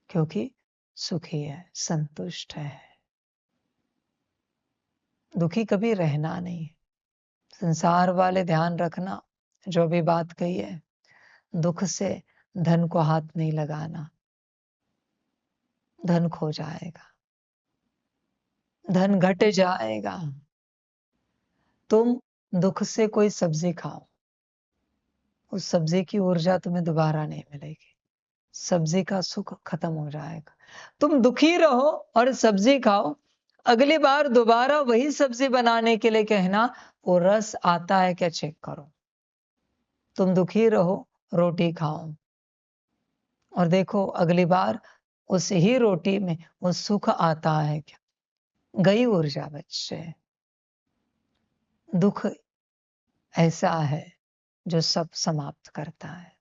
क्योंकि सुखी है, संतुष्ट है। दुखी कभी रहना नहीं है। संसार वाले ध्यान रखना, जो भी बात कही है, दुख से धन को हाथ नहीं लगाना, धन खो जाएगा, धन घट जाएगा। तुम दुख से कोई सब्जी खाओ, उस सब्जी की ऊर्जा तुम्हें दोबारा नहीं मिलेगी, सब्जी का सुख खत्म हो जाएगा। तुम दुखी रहो और सब्जी खाओ, अगली बार दोबारा वही सब्जी बनाने के लिए कहना, वो रस आता है क्या चेक करो। तुम दुखी रहो, रोटी खाओ और देखो अगली बार उस ही रोटी में वो सुख आता है क्या। गई ऊर्जा बच्चे। दुख ऐसा है जो सब समाप्त करता है।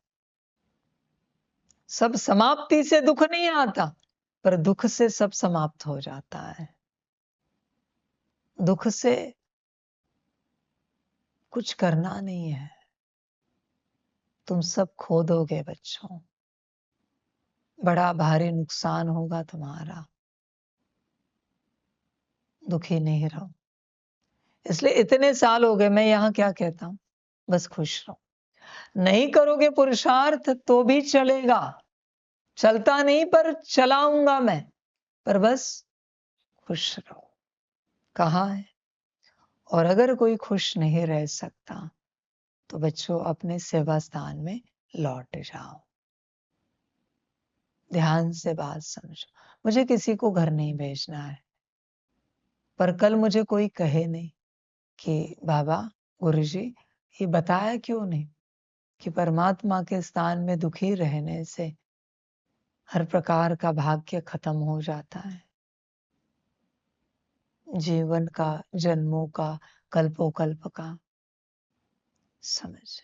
सब समाप्ति से दुख नहीं आता, पर दुख से सब समाप्त हो जाता है। दुख से कुछ करना नहीं है, तुम सब खो दोगे बच्चों, बड़ा भारी नुकसान होगा तुम्हारा। दुखी नहीं रहो। इसलिए इतने साल हो गए, मैं यहां क्या कहता हूं, बस खुश रहो। नहीं करोगे पुरुषार्थ तो भी चलेगा, चलता नहीं पर चलाऊंगा मैं, पर बस खुश रहो। कहाँ है? और अगर कोई खुश नहीं रह सकता तो बच्चों अपने सेवा स्थान में लौट जाओ। ध्यान से बात समझो। मुझे किसी को घर नहीं भेजना है, पर कल मुझे कोई कहे नहीं कि बाबा गुरुजी ये बताया क्यों नहीं कि परमात्मा के स्थान में दुखी रहने से हर प्रकार का भाग्य खत्म हो जाता है। जीवन का, जन्मों का, कल्पों कल्प का समझ।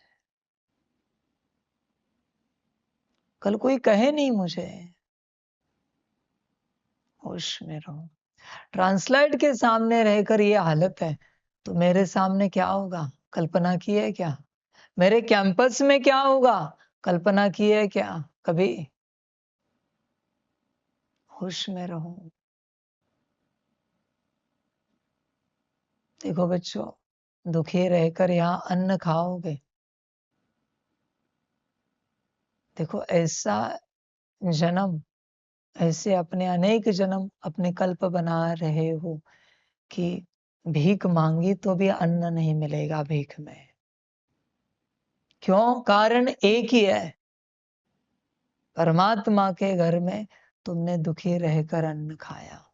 कल कोई कहे नहीं मुझे, होश में रहो। ट्रांसलाइट के सामने रहकर ये हालत है तो मेरे सामने क्या होगा, कल्पना की है क्या? मेरे कैंपस में क्या होगा, कल्पना की है क्या कभी? होश में रहो। देखो बच्चों, दुखी रहकर यहां अन्न खाओगे, देखो ऐसा जन्म, ऐसे अपने अनेक जन्म अपने कल्प बना रहे हो कि भीख मांगी तो भी अन्न नहीं मिलेगा भीख में। क्यों? कारण एक ही है, परमात्मा के घर में तुमने दुखी रहकर अन्न खाया।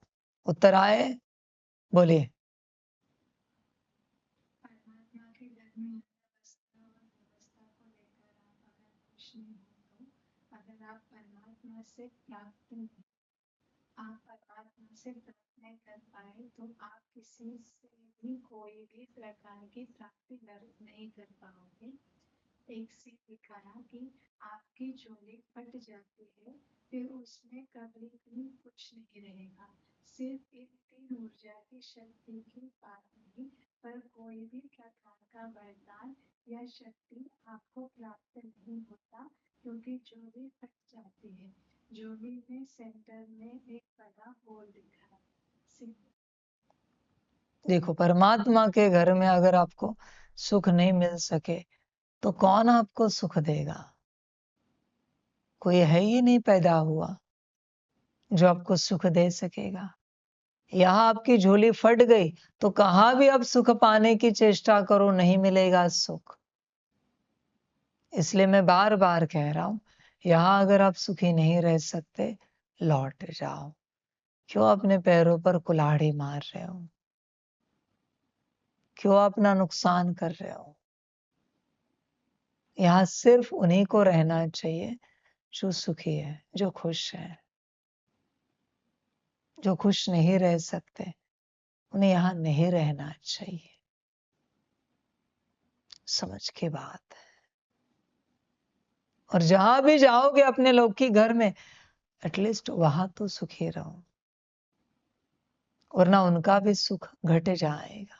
उत्तर आए? बोलिए। परमात्मा के घर में व्यवस्था और व्यवस्था को लेकर आप अगर खुश नहीं हो, तो अगर आप परमात्मा से प्राप्त नहीं, आप परमात्मा से प्राप्त नहीं कर पाए तो आप किसी से भी कोई भी प्रकार की प्राप्ति नहीं कर पाओगे। एक से दिखाया कि आपकी झोली फट जाती है, फिर उसमें कभी भी कुछ नहीं रहेगा, सिर्फ इन तीन ऊर्जा की शक्ति की बात नहीं, पर कोई भी प्रकार का वरदान या शक्ति आपको प्राप्त नहीं होता, क्योंकि झोली फट जाती है। झोली में सेंटर में एक बड़ा होल दिख रहा है। देखो, परमात्मा के घर में अगर आपको सुख नहीं मिल सके तो कौन आपको सुख देगा? कोई है ही नहीं पैदा हुआ जो आपको सुख दे सकेगा। यहां आपकी झोली फट गई तो कहां भी आप सुख पाने की चेष्टा करो, नहीं मिलेगा सुख। इसलिए मैं बार बार कह रहा हूं, यहां अगर आप सुखी नहीं रह सकते, लौट जाओ। क्यों अपने पैरों पर कुल्हाड़ी मार रहे हो? क्यों अपना नुकसान कर रहे हो? यहां सिर्फ उन्हीं को रहना चाहिए जो सुखी है, जो खुश है। जो खुश नहीं रह सकते उन्हें यहां नहीं रहना चाहिए। समझ के बात है। और जहां भी जाओगे अपने लौकिक घर में, एटलीस्ट वहां तो सुखी रहो, वरना उनका भी सुख घट जाएगा,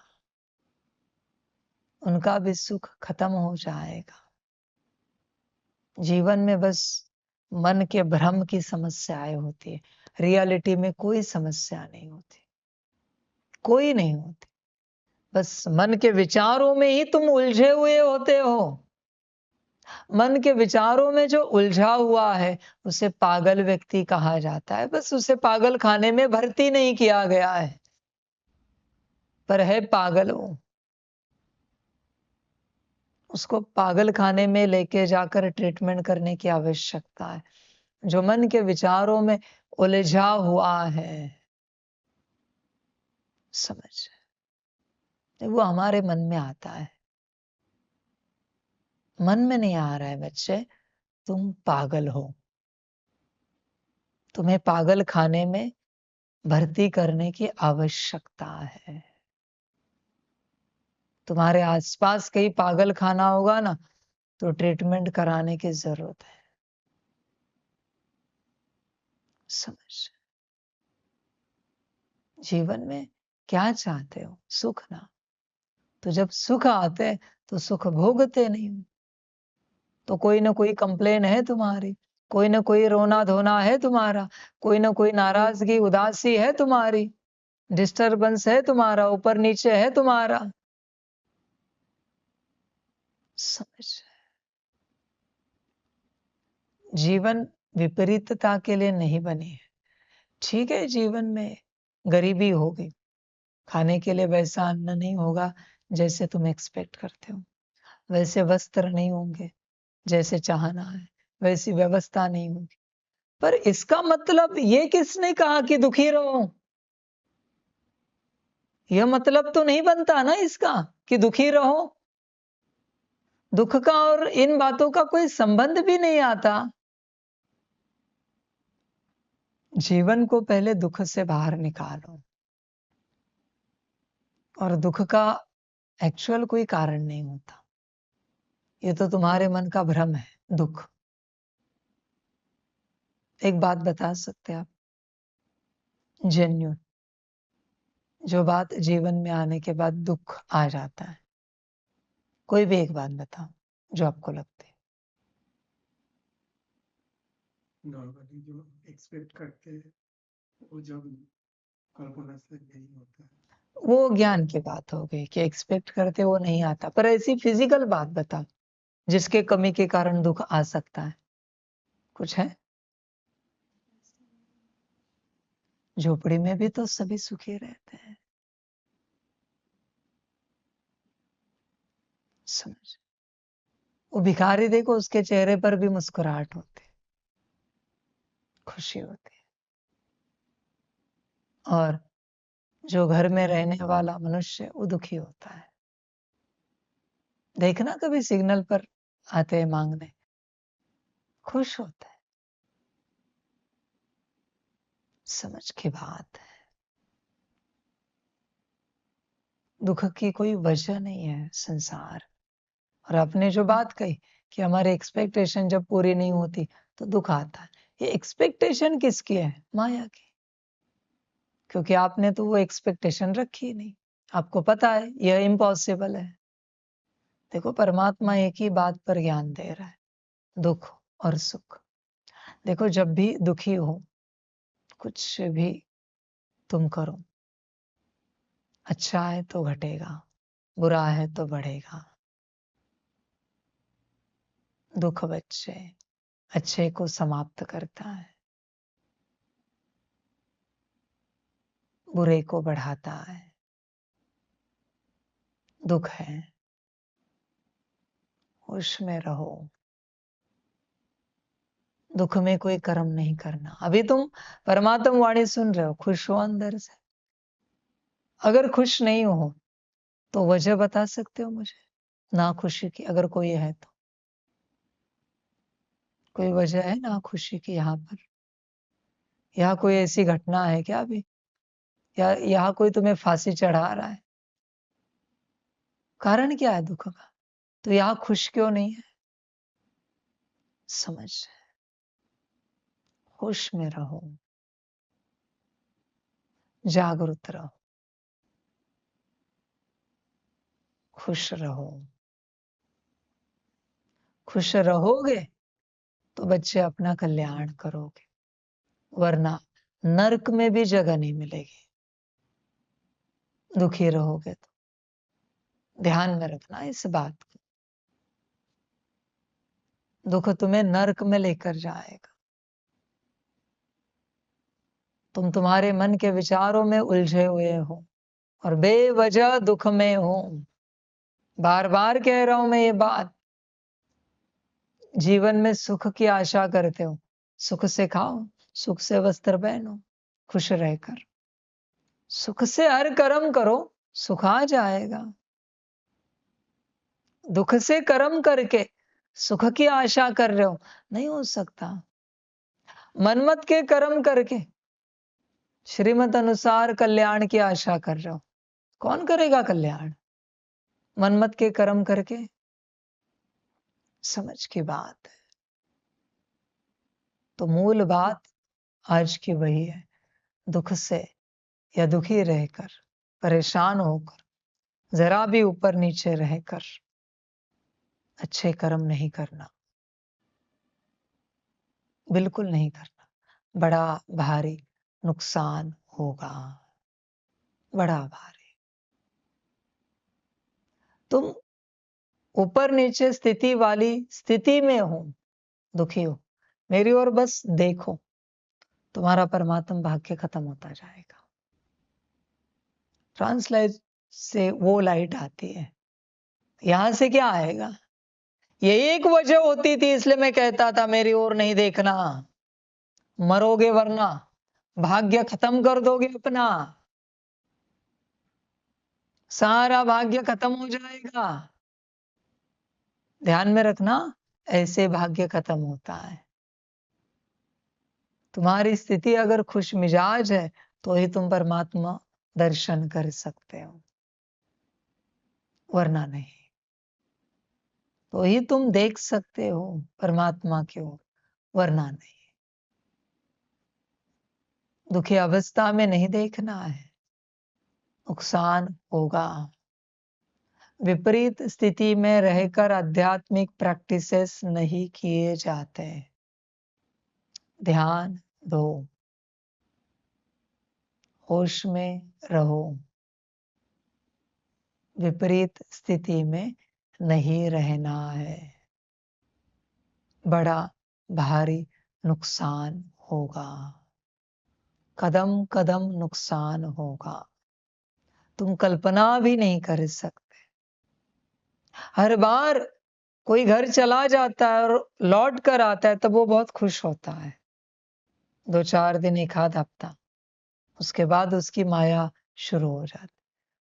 उनका भी सुख खत्म हो जाएगा। जीवन में बस मन के भ्रम की समस्याएं होती है, रियलिटी में कोई समस्या नहीं होती, कोई नहीं होती। बस मन के विचारों में ही तुम उलझे हुए होते हो। मन के विचारों में जो उलझा हुआ है उसे पागल व्यक्ति कहा जाता है। बस उसे पागल खाने में भर्ती नहीं किया गया है, पर है पागल वो। उसको पागल खाने में लेके जाकर ट्रीटमेंट करने की आवश्यकता है। जो मन के विचारों में उलझा हुआ है, समझ, वो हमारे मन में आता है। मन में नहीं आ रहा है बच्चे, तुम पागल हो। तुम्हें पागल खाने में भर्ती करने की आवश्यकता है। तुम्हारे आसपास कहीं पागल खाना होगा ना, तो ट्रीटमेंट कराने की जरूरत है। समझ, जीवन में क्या चाहते हो? सुख ना। तो जब सुख आते तो सुख भोगते नहीं हो। तो कोई ना कोई कंप्लेन है तुम्हारी, कोई ना कोई रोना धोना है तुम्हारा, कोई ना कोई नाराजगी उदासी है तुम्हारी, डिस्टरबेंस है तुम्हारा, ऊपर नीचे है तुम्हारा। समझ, जीवन विपरीतता के लिए नहीं बनी है। ठीक है, जीवन में गरीबी होगी, खाने के लिए वैसा अन्न नहीं होगा जैसे तुम एक्सपेक्ट करते हो, वैसे वस्त्र नहीं होंगे जैसे चाहना है, वैसी व्यवस्था नहीं होगी। पर इसका मतलब ये किसने कहा कि दुखी रहो? यह मतलब तो नहीं बनता ना इसका कि दुखी रहो। दुख का और इन बातों का कोई संबंध भी नहीं आता। जीवन को पहले दुख से बाहर निकालो। और दुख का एक्चुअल कोई कारण नहीं होता, ये तो तुम्हारे मन का भ्रम है। दुख, एक बात बता सकते आप, जेन्युइन, जो बात जीवन में आने के बाद दुख आ जाता है, कोई भी एक बात बताओ जो आपको लगती है। नॉर्मली जो एक्सपेक्ट करते हैं वो जब कल्पना से नहीं होता है। वो ज्ञान की बात हो गई कि एक्सपेक्ट करते वो नहीं आता, पर ऐसी फिजिकल बात बताओ जिसके कमी के कारण दुख आ सकता है। कुछ है? झोपड़ी में भी तो सभी सुखी रहते हैं। समझ, वो भिखारी देखो, उसके चेहरे पर भी मुस्कुराहट होती है, खुशी होती है। और जो घर में रहने वाला मनुष्य वो दुखी होता है। देखना कभी सिग्नल पर आते हैं मांगने, खुश होता है। समझ की बात है। दुख की कोई वजह नहीं है संसार। और आपने जो बात कही कि हमारी एक्सपेक्टेशन जब पूरी नहीं होती तो दुख आता है, ये एक्सपेक्टेशन किसकी है? माया की। क्योंकि आपने तो वो एक्सपेक्टेशन रखी नहीं, आपको पता है यह इम्पॉसिबल है। देखो, परमात्मा एक ही बात पर ज्ञान दे रहा है, दुख और सुख। देखो, जब भी दुखी हो, कुछ भी तुम करो, अच्छा है तो घटेगा, बुरा है तो बढ़ेगा। दुख बच्चे अच्छे को समाप्त करता है, बुरे को बढ़ाता है। दुख है, होश में रहो। दुख में कोई कर्म नहीं करना। अभी तुम परमात्मा वाणी सुन रहे हो, खुश हो अंदर से। अगर खुश नहीं हो तो वजह बता सकते हो मुझे, ना खुशी की अगर कोई है तो? कोई वजह है ना खुशी की? यहाँ पर, यहाँ कोई ऐसी घटना है क्या अभी? या यहाँ कोई तुम्हें फांसी चढ़ा रहा है? कारण क्या है दुख का? तो यहाँ खुश क्यों नहीं है? समझ, होश में रहो, जागरूक रहो, खुश रहो। खुश रहोगे तो बच्चे अपना कल्याण करोगे, वरना नरक में भी जगह नहीं मिलेगी। दुखी रहोगे तो ध्यान में रखना इस बात को। दुख तुम्हें नरक में लेकर जाएगा। तुम तुम्हारे मन के विचारों में उलझे हुए हो और बेवजह दुख में हो। बार बार कह रहा हूं मैं ये बात। जीवन में सुख की आशा करते हो, सुख से खाओ, सुख से वस्त्र पहनो, खुश रहकर। सुख से हर कर्म करो, सुख आ जाएगा। दुख से कर्म करके सुख की आशा कर रहे हो, नहीं हो सकता। मनमत के कर्म करके श्रीमत अनुसार कल्याण की आशा कर रहे हो, कौन करेगा कल्याण? मनमत के कर्म करके। समझ की बात है। तो मूल बात आज की वही है। दुख से या दुखी रहकर, परेशान होकर, जरा भी ऊपर नीचे रहकर अच्छे कर्म नहीं करना, बिल्कुल नहीं करना। बड़ा भारी नुकसान होगा, बड़ा भारी। तुम ऊपर नीचे स्थिति वाली स्थिति में हो, दुखी हो, मेरी ओर बस देखो, तुम्हारा परमात्म भाग्य खत्म होता जाएगा। ट्रांसलाइट से वो लाइट आती है, यहां से क्या आएगा? ये एक वजह होती थी, इसलिए मैं कहता था मेरी ओर नहीं देखना, मरोगे वरना, भाग्य खत्म कर दोगे अपना, सारा भाग्य खत्म हो जाएगा। ध्यान में रखना, ऐसे भाग्य खत्म होता है। तुम्हारी स्थिति अगर खुश मिजाज है तो ही तुम परमात्मा दर्शन कर सकते हो, वरना नहीं। तो ही तुम देख सकते हो परमात्मा की ओर, वरना नहीं। दुखी अवस्था में नहीं देखना है, नुकसान होगा। विपरीत स्थिति में रहकर आध्यात्मिक प्रैक्टिसेस नहीं किए जाते। ध्यान दो, होश में रहो, विपरीत स्थिति में नहीं रहना है, बड़ा भारी नुकसान होगा, कदम कदम नुकसान होगा, तुम कल्पना भी नहीं कर सकते। हर बार कोई घर चला जाता है और लौट कर आता है तब वो बहुत खुश होता है, 2-4 दिन, 1 आध हफ्ता, उसके बाद उसकी माया शुरू हो जाती,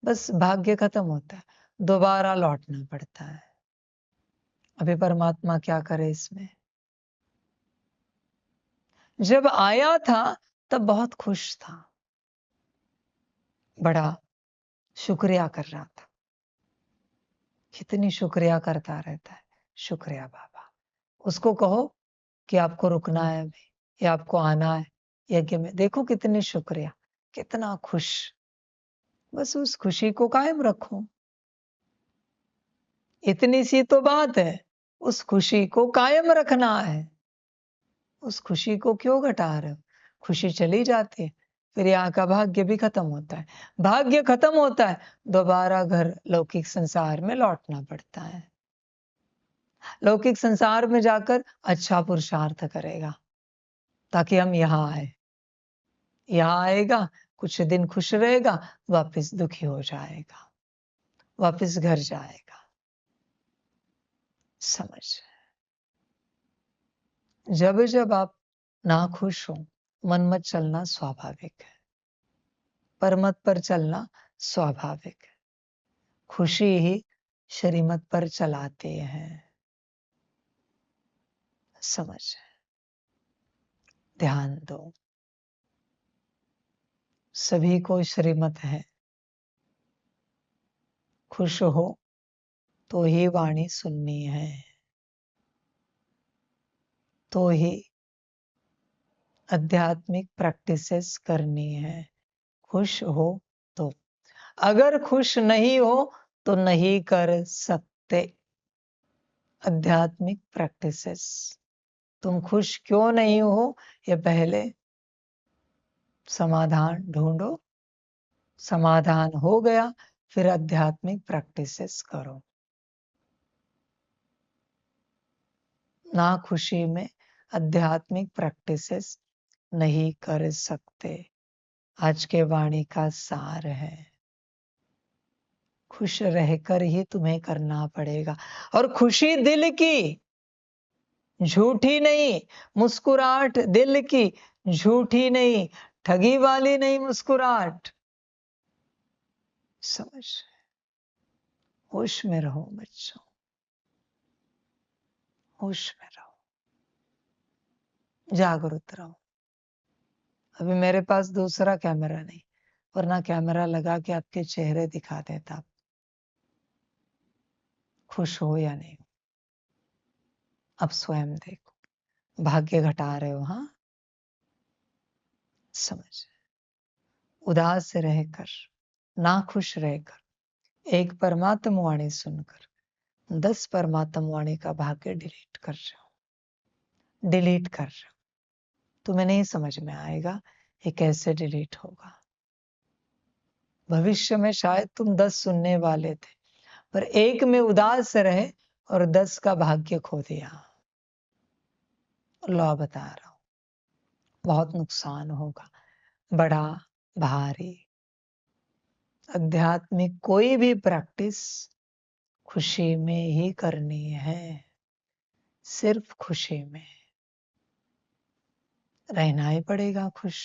बस भाग्य खत्म होता है, दोबारा लौटना पड़ता है। अभी परमात्मा क्या करे इसमें? जब आया था तब बहुत खुश था, बड़ा शुक्रिया कर रहा था। कितनी शुक्रिया करता रहता है, शुक्रिया बाबा। उसको कहो कि आपको रुकना है अभी, या आपको आना है यज्ञ में, देखो कितनी शुक्रिया, कितना खुश। बस उस खुशी को कायम रखो, इतनी सी तो बात है, उस खुशी को कायम रखना है। उस खुशी को क्यों घटा रहे हो? खुशी चली जाती है, फिर यहाँ का भाग्य भी खत्म होता है। भाग्य खत्म होता है, दोबारा घर लौकिक संसार में लौटना पड़ता है। लौकिक संसार में जाकर अच्छा पुरुषार्थ करेगा ताकि हम यहाँ आए। यहाँ आएगा, कुछ दिन खुश रहेगा, वापस दुखी हो जाएगा, वापस घर जाएगा। समझ? जब जब आप नाखुश हो, मन मत चलना स्वाभाविक है, परमत पर चलना स्वाभाविक है। खुशी ही श्रीमत पर चलाते हैं। समझ? ध्यान दो, सभी को श्रीमत है। खुश हो तो ही वाणी सुननी है, तो ही आध्यात्मिक प्रैक्टिसेस करनी है। खुश हो तो, अगर खुश नहीं हो तो नहीं कर सकते आध्यात्मिक प्रैक्टिसेस। तुम खुश क्यों नहीं हो, ये पहले समाधान ढूंढो। समाधान हो गया, फिर आध्यात्मिक प्रैक्टिसेस करो। ना खुशी में आध्यात्मिक प्रैक्टिसेस नहीं कर सकते। आज के वाणी का सार है, खुश रहकर ही तुम्हें करना पड़ेगा। और खुशी दिल की, झूठी नहीं, मुस्कुराहट दिल की, झूठी नहीं, ठगी वाली नहीं मुस्कुराहट। समझ, होश में रहो बच्चों, होश में रहो, जागरूक रहो। अभी मेरे पास दूसरा कैमरा नहीं, वरना कैमरा लगा के आपके चेहरे दिखा देता, खुश हो या नहीं हो। अब स्वयं देखो, भाग्य घटा रहे हो। हाँ, समझ, उदास रहकर, ना खुश रहकर, एक परमात्म वाणी सुनकर 10 परमात्म वाणी का भाग्य डिलीट कर रहे हो, डिलीट कर रहे हो। तुम्हें नहीं समझ में आएगा ये कैसे डिलीट होगा। भविष्य में शायद तुम 10 सुनने वाले थे, पर एक में उदास रहे और 10 का भाग्य खो दिया। लॉ बता रहा हूं, बहुत नुकसान होगा, बड़ा भारी। आध्यात्मिक कोई भी प्रैक्टिस खुशी में ही करनी है, सिर्फ खुशी में रहना ही पड़ेगा। खुश,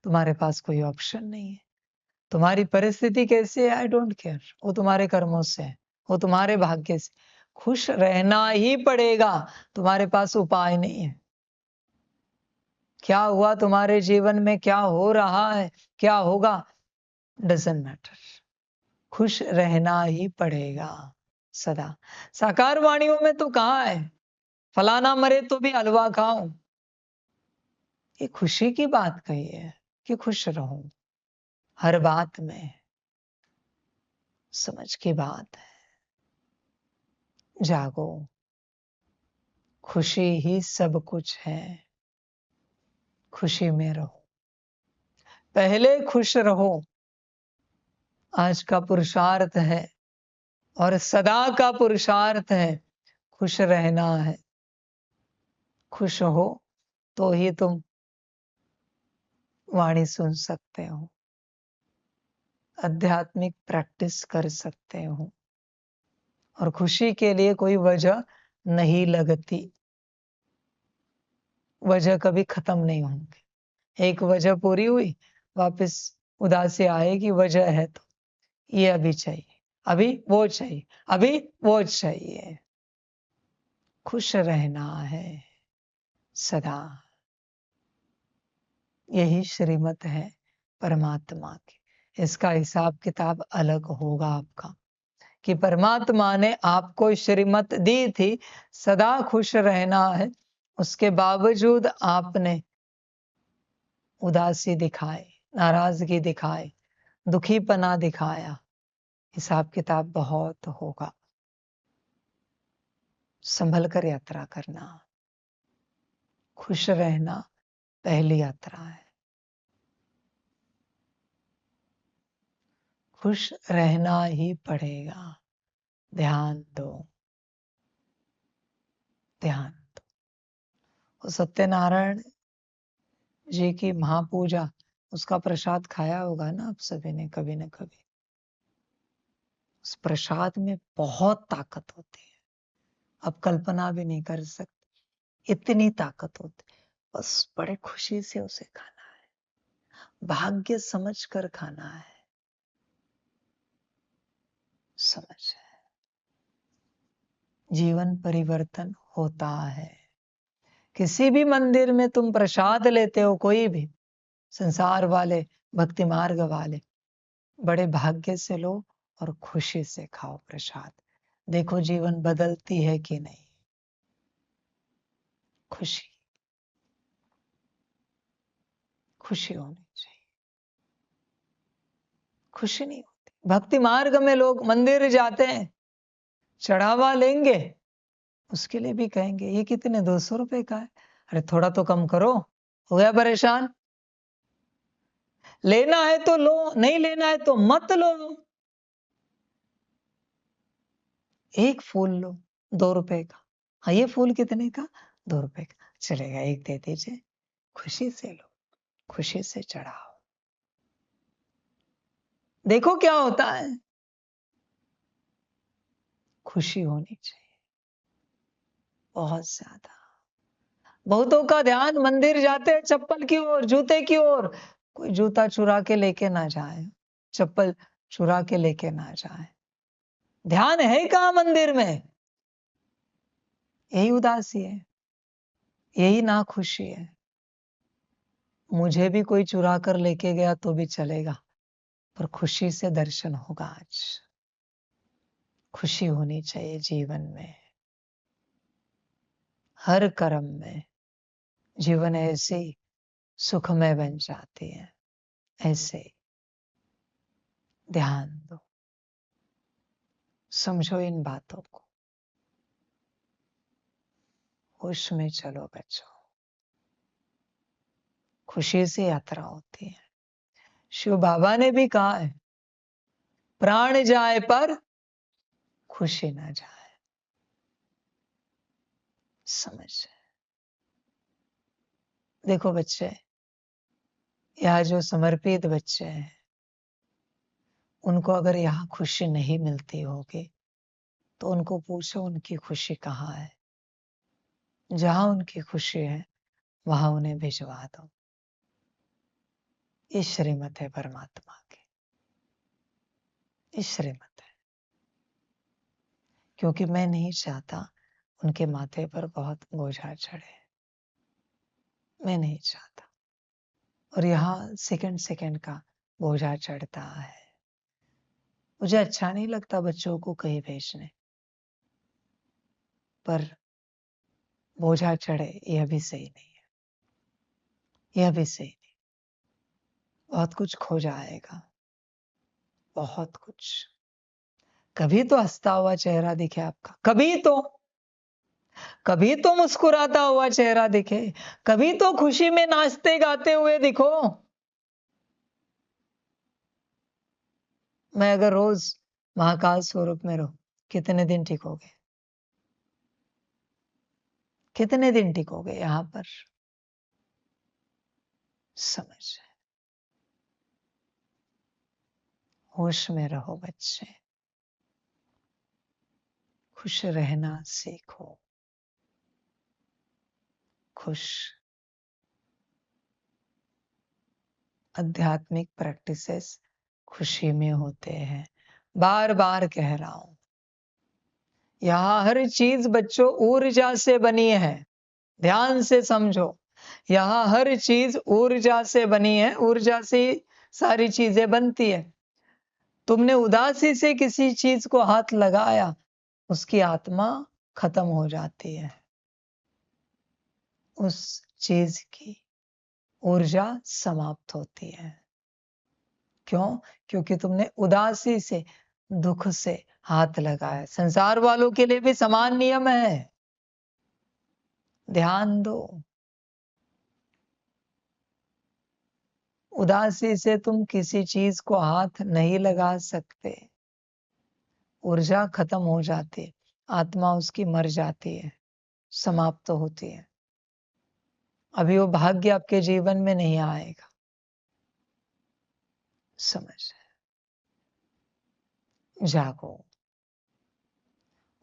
तुम्हारे पास कोई ऑप्शन नहीं है। तुम्हारी परिस्थिति कैसी है, आई डोंट केयर, वो तुम्हारे कर्मों से है, वो तुम्हारे भाग्य से। खुश रहना ही पड़ेगा, तुम्हारे पास उपाय नहीं है। क्या हुआ तुम्हारे जीवन में, क्या हो रहा है, क्या होगा, डजंट मैटर, खुश रहना ही पड़ेगा सदा। साकार वाणियों में तो कहा है, फलाना मरे तो भी हलवा खाओ। ये खुशी की बात कही है कि खुश रहो हर बात में। समझ की बात है, जागो, खुशी ही सब कुछ है, खुशी में रहो, पहले खुश रहो। आज का पुरुषार्थ है और सदा का पुरुषार्थ है, खुश रहना है। खुश हो तो ही तुम वाणी सुन सकते हो, आध्यात्मिक प्रैक्टिस कर सकते हो, और खुशी के लिए कोई वजह नहीं लगती। वजह कभी खत्म नहीं होंगे, एक वजह पूरी हुई, वापस उदासी आएगी। वजह है तो ये अभी चाहिए, अभी वो चाहिए, अभी वो चाहिए। खुश रहना है सदा, यही श्रीमत है परमात्मा की। इसका हिसाब किताब अलग होगा आपका, कि परमात्मा ने आपको श्रीमत दी थी, सदा खुश रहना है, उसके बावजूद आपने उदासी दिखाई, नाराजगी दिखाई, दुखीपना दिखाया। हिसाब किताब बहुत होगा, संभल कर यात्रा करना। खुश रहना पहली यात्रा है, खुश रहना ही पड़ेगा। ध्यान दो, ध्यान दो। वो सत्यनारायण जी की महापूजा, उसका प्रसाद खाया होगा ना आप सभी ने कभी न कभी। उस प्रसाद में बहुत ताकत होती है, आप कल्पना भी नहीं कर सकते, इतनी ताकत होती। बस बड़े खुशी से उसे खाना है, भाग्य समझ कर खाना है। समझ है, जीवन परिवर्तन होता है। किसी भी मंदिर में तुम प्रसाद लेते हो, कोई भी, संसार वाले, भक्ति मार्ग वाले, बड़े भाग्य से लो और खुशी से खाओ प्रसाद। देखो जीवन बदलती है कि नहीं। खुशी, खुशी होनी चाहिए, खुशी नहीं होती। भक्ति मार्ग में लोग मंदिर जाते हैं, चढ़ावा लेंगे, उसके लिए भी कहेंगे ये कितने, 200 रुपए का है, अरे थोड़ा तो कम करो, हो गया परेशान। लेना है तो लो, नहीं लेना है तो मत लो। एक फूल लो 2 रुपए का, हाँ ये फूल कितने का, ₹2 का चलेगा, एक दे दीजिए, खुशी से लो, खुशी से चढ़ाओ। देखो क्या होता है। खुशी होनी चाहिए बहुत ज्यादा। बहुतों का ध्यान मंदिर जाते हैं चप्पल की ओर, जूते की ओर। कोई जूता चुरा के लेके ना जाए, चप्पल चुरा के लेके ना जाए। ध्यान है कहाँ मंदिर में? यही उदासी है, यही ना खुशी है। मुझे भी कोई चुरा कर लेके गया तो भी चलेगा, पर खुशी से दर्शन होगा। आज खुशी होनी चाहिए जीवन में, हर कर्म में। जीवन ऐसे ही सुखमय बन जाती है। ऐसे ध्यान दो, समझो इन बातों को, होश में चलो बच्चों। खुशी से यात्रा होती है। शिव बाबा ने भी कहा है, प्राण जाए पर खुशी ना जाए। समझ। देखो बच्चे, यहाँ जो समर्पित बच्चे हैं, उनको अगर यहाँ खुशी नहीं मिलती होगी तो उनको पूछो उनकी खुशी कहाँ है। जहां उनकी खुशी है वहां उन्हें भिजवा दो। ये श्रीमत है परमात्मा की, ये श्रीमत है। क्योंकि मैं नहीं चाहता उनके माथे पर बहुत बोझा चढ़े, मैं नहीं चाहता। और यहाँ सेकंड सेकंड का बोझा चढ़ता है। मुझे अच्छा नहीं लगता बच्चों को कहीं भेजने, पर बोझा चढ़े यह भी सही नहीं है, यह भी सही नहीं। बहुत कुछ खो जाएगा, बहुत कुछ। कभी तो हंसता हुआ चेहरा दिखे आपका, कभी तो मुस्कुराता हुआ चेहरा दिखे, कभी तो खुशी में नाचते गाते हुए दिखो। मैं अगर रोज महाकाल स्वरूप में रहूं, कितने दिन टिकोगे? कितने दिन टिकोगे यहां पर? समझ। होश में रहो बच्चे, खुश रहना सीखो। खुश। आध्यात्मिक प्रैक्टिसेस खुशी में होते हैं। बार बार कह रहा हूं, यहां हर चीज बच्चों ऊर्जा से बनी है। ध्यान से समझो, यहां हर चीज ऊर्जा से बनी है, ऊर्जा से सारी चीजें बनती है। तुमने उदासी से किसी चीज को हाथ लगाया, उसकी आत्मा खत्म हो जाती है। उस चीज की ऊर्जा समाप्त होती है। क्यों? क्योंकि तुमने उदासी से, दुख से हाथ लगाया। संसार वालों के लिए भी समान नियम है। ध्यान दो। उदासी से तुम किसी चीज को हाथ नहीं लगा सकते। ऊर्जा खत्म हो जाती है, आत्मा उसकी मर जाती है, समाप्त होती है। अभी वो भाग्य आपके जीवन में नहीं आएगा। समझ। जागो।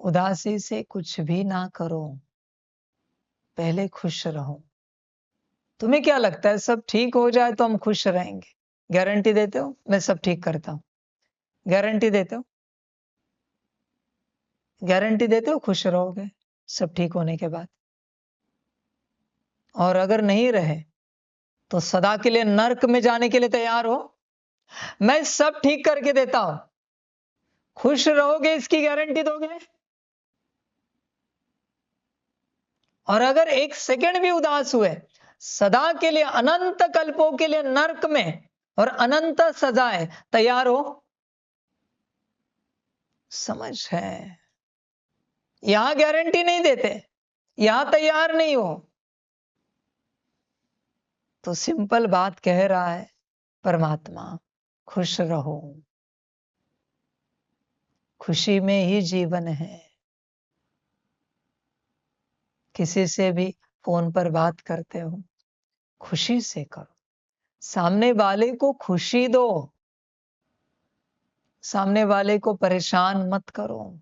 उदासी से कुछ भी ना करो, पहले खुश रहो। तुम्हें क्या लगता है सब ठीक हो जाए तो हम खुश रहेंगे? गारंटी देते हो? मैं सब ठीक करता हूं, गारंटी देते हो? गारंटी देते हो खुश रहोगे सब ठीक होने के बाद? और अगर नहीं रहे तो सदा के लिए नर्क में जाने के लिए तैयार हो? मैं सब ठीक करके देता हूं, खुश रहोगे इसकी गारंटी दोगे? और अगर एक सेकंड भी उदास हुए, सदा के लिए, अनंत कल्पों के लिए नर्क में और अनंत सजाएं, तैयार हो? समझ है। यहां गारंटी नहीं देते, यहां तैयार नहीं हो। तो सिंपल बात कह रहा है परमात्मा, खुश रहो। खुशी में ही जीवन है। किसी से भी फोन पर बात करते हो, खुशी से करो। सामने वाले को खुशी दो, सामने वाले को परेशान मत करो।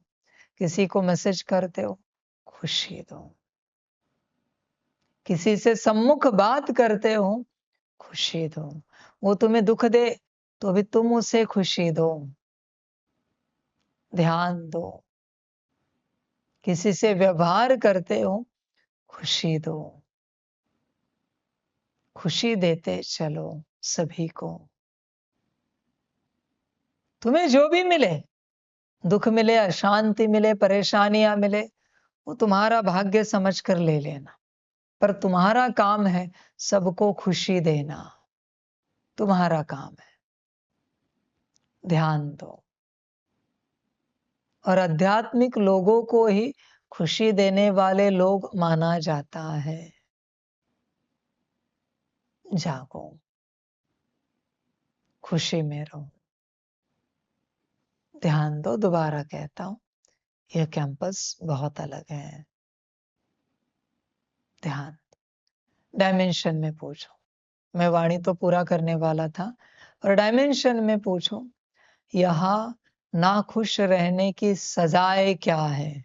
किसी को मैसेज करते हो, खुशी दो। किसी से सम्मुख बात करते हो, खुशी दो। वो तुम्हें दुख दे तो भी तुम उसे खुशी दो, ध्यान दो। किसी से व्यवहार करते हो, खुशी दो। खुशी देते चलो सभी को। तुम्हें जो भी मिले, दुख मिले, अशांति मिले, परेशानियां मिले, वो तुम्हारा भाग्य समझ कर ले लेना। पर तुम्हारा काम है सबको खुशी देना, तुम्हारा काम है। ध्यान दो। और आध्यात्मिक लोगों को ही खुशी देने वाले लोग माना जाता है। जागो, खुशी में रहो, ध्यान दो। दोबारा कहता हूं, यह कैंपस बहुत अलग है। ध्यान, डायमेंशन में पूछो। मैं वाणी तो पूरा करने वाला था, और डायमेंशन में पूछो, यहां ना खुश रहने की सजाएं क्या है?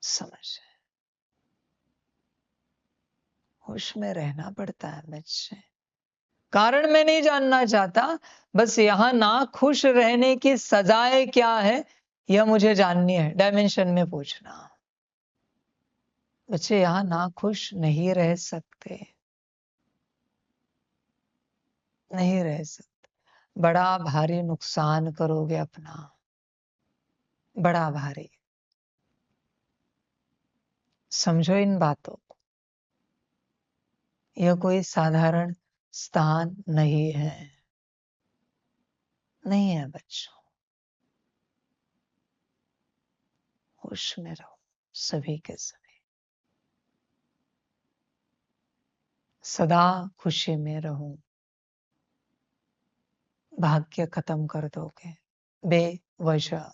समझ, होश में रहना पड़ता है बच्चे। कारण मैं नहीं जानना चाहता, बस यहां ना खुश रहने की सजाएं क्या है, यह मुझे जाननी है। डायमेंशन में पूछना। बच्चे यहां ना खुश नहीं रह सकते, नहीं रह सकते। बड़ा भारी नुकसान करोगे अपना, बड़ा भारी। समझो इन बातों को। यह कोई साधारण स्थान नहीं है, नहीं है बच्चों। होश में रहो सभी के सभी। सदा खुशी में रहो। भाग्य खत्म कर दोगे बेवजह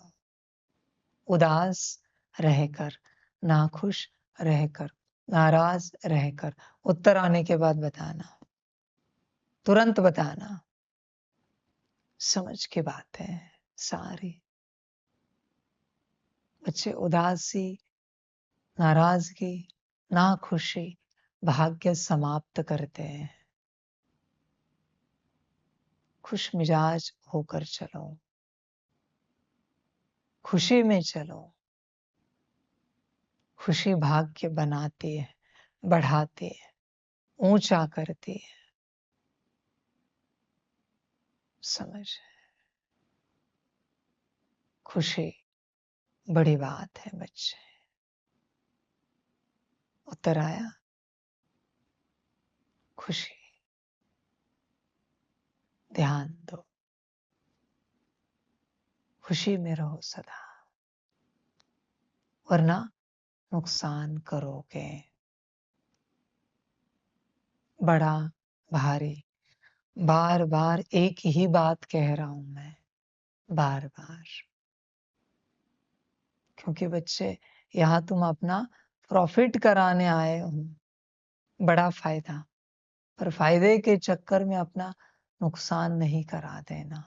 उदास रहकर, नाखुश रहकर, नाराज रहकर। उत्तर आने के बाद बताना, तुरंत बताना। समझ की बात है सारी। बच्चे उदासी, नाराजगी, नाखुशी भाग्य समाप्त करते हैं। खुश मिजाज होकर चलो, खुशी में चलो। खुशी भाग्य बनाती है, बढ़ाती है, ऊंचा करती है। समझ, खुशी बड़ी बात है बच्चे। उत्तर आया? खुशी, ध्यान दो, खुशी में रहो सदा, वरना नुकसान करोगे बड़ा भारी। बार बार एक ही बात कह रहा हूं मैं, बार बार। क्योंकि बच्चे यहां तुम अपना प्रॉफिट कराने आए हो, बड़ा फायदा। पर फायदे के चक्कर में अपना नुकसान नहीं करा देना।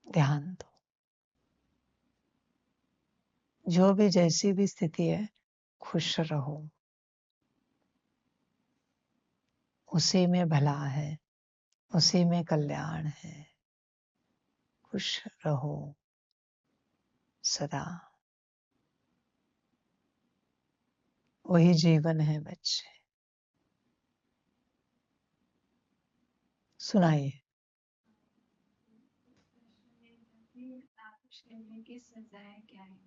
ध्यान दो। जो भी जैसी भी स्थिति है, खुश रहो, उसी में भला है, उसी में कल्याण है। खुश रहो सदा, वही जीवन है बच्चे। सुनाइए। नाखुश रहने की सजाएं क्या है?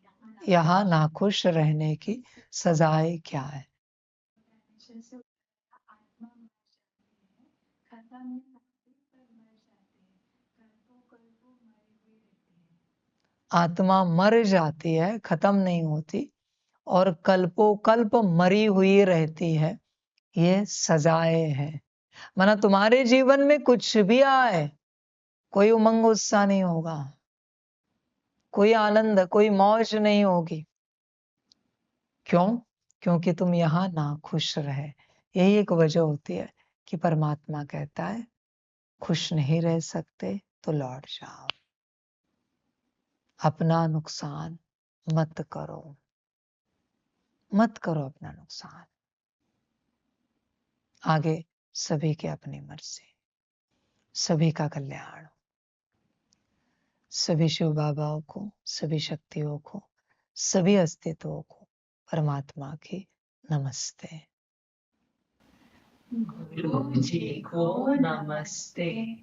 यहाँ नाखुश रहने की सजाएं क्या है? से आत्मा मर जाती है, खत्म नहीं होती पर मर जाती है, कल्पों कल्पों मरी हुई रहती है। आत्मा मर जाती है, खत्म नहीं होती, और कल्पों कल्प मरी हुई रहती है। ये सजाएं हैं। माना तुम्हारे जीवन में कुछ भी आए, कोई उमंग उत्साह नहीं होगा। कोई आनंद, कोई मौज नहीं होगी। क्यों? क्योंकि तुम यहाँ ना खुश रहे। यही एक वजह होती है कि परमात्मा कहता है खुश नहीं रह सकते तो लौट जाओ। अपना नुकसान मत करो, मत करो अपना नुकसान। आगे सभी की अपनी मर्जी, सभी का कल्याण। सभी शिव बाबाओं को, सभी शक्तियों को, सभी अस्तित्वों को परमात्मा की नमस्ते। गुरु जी को नमस्ते।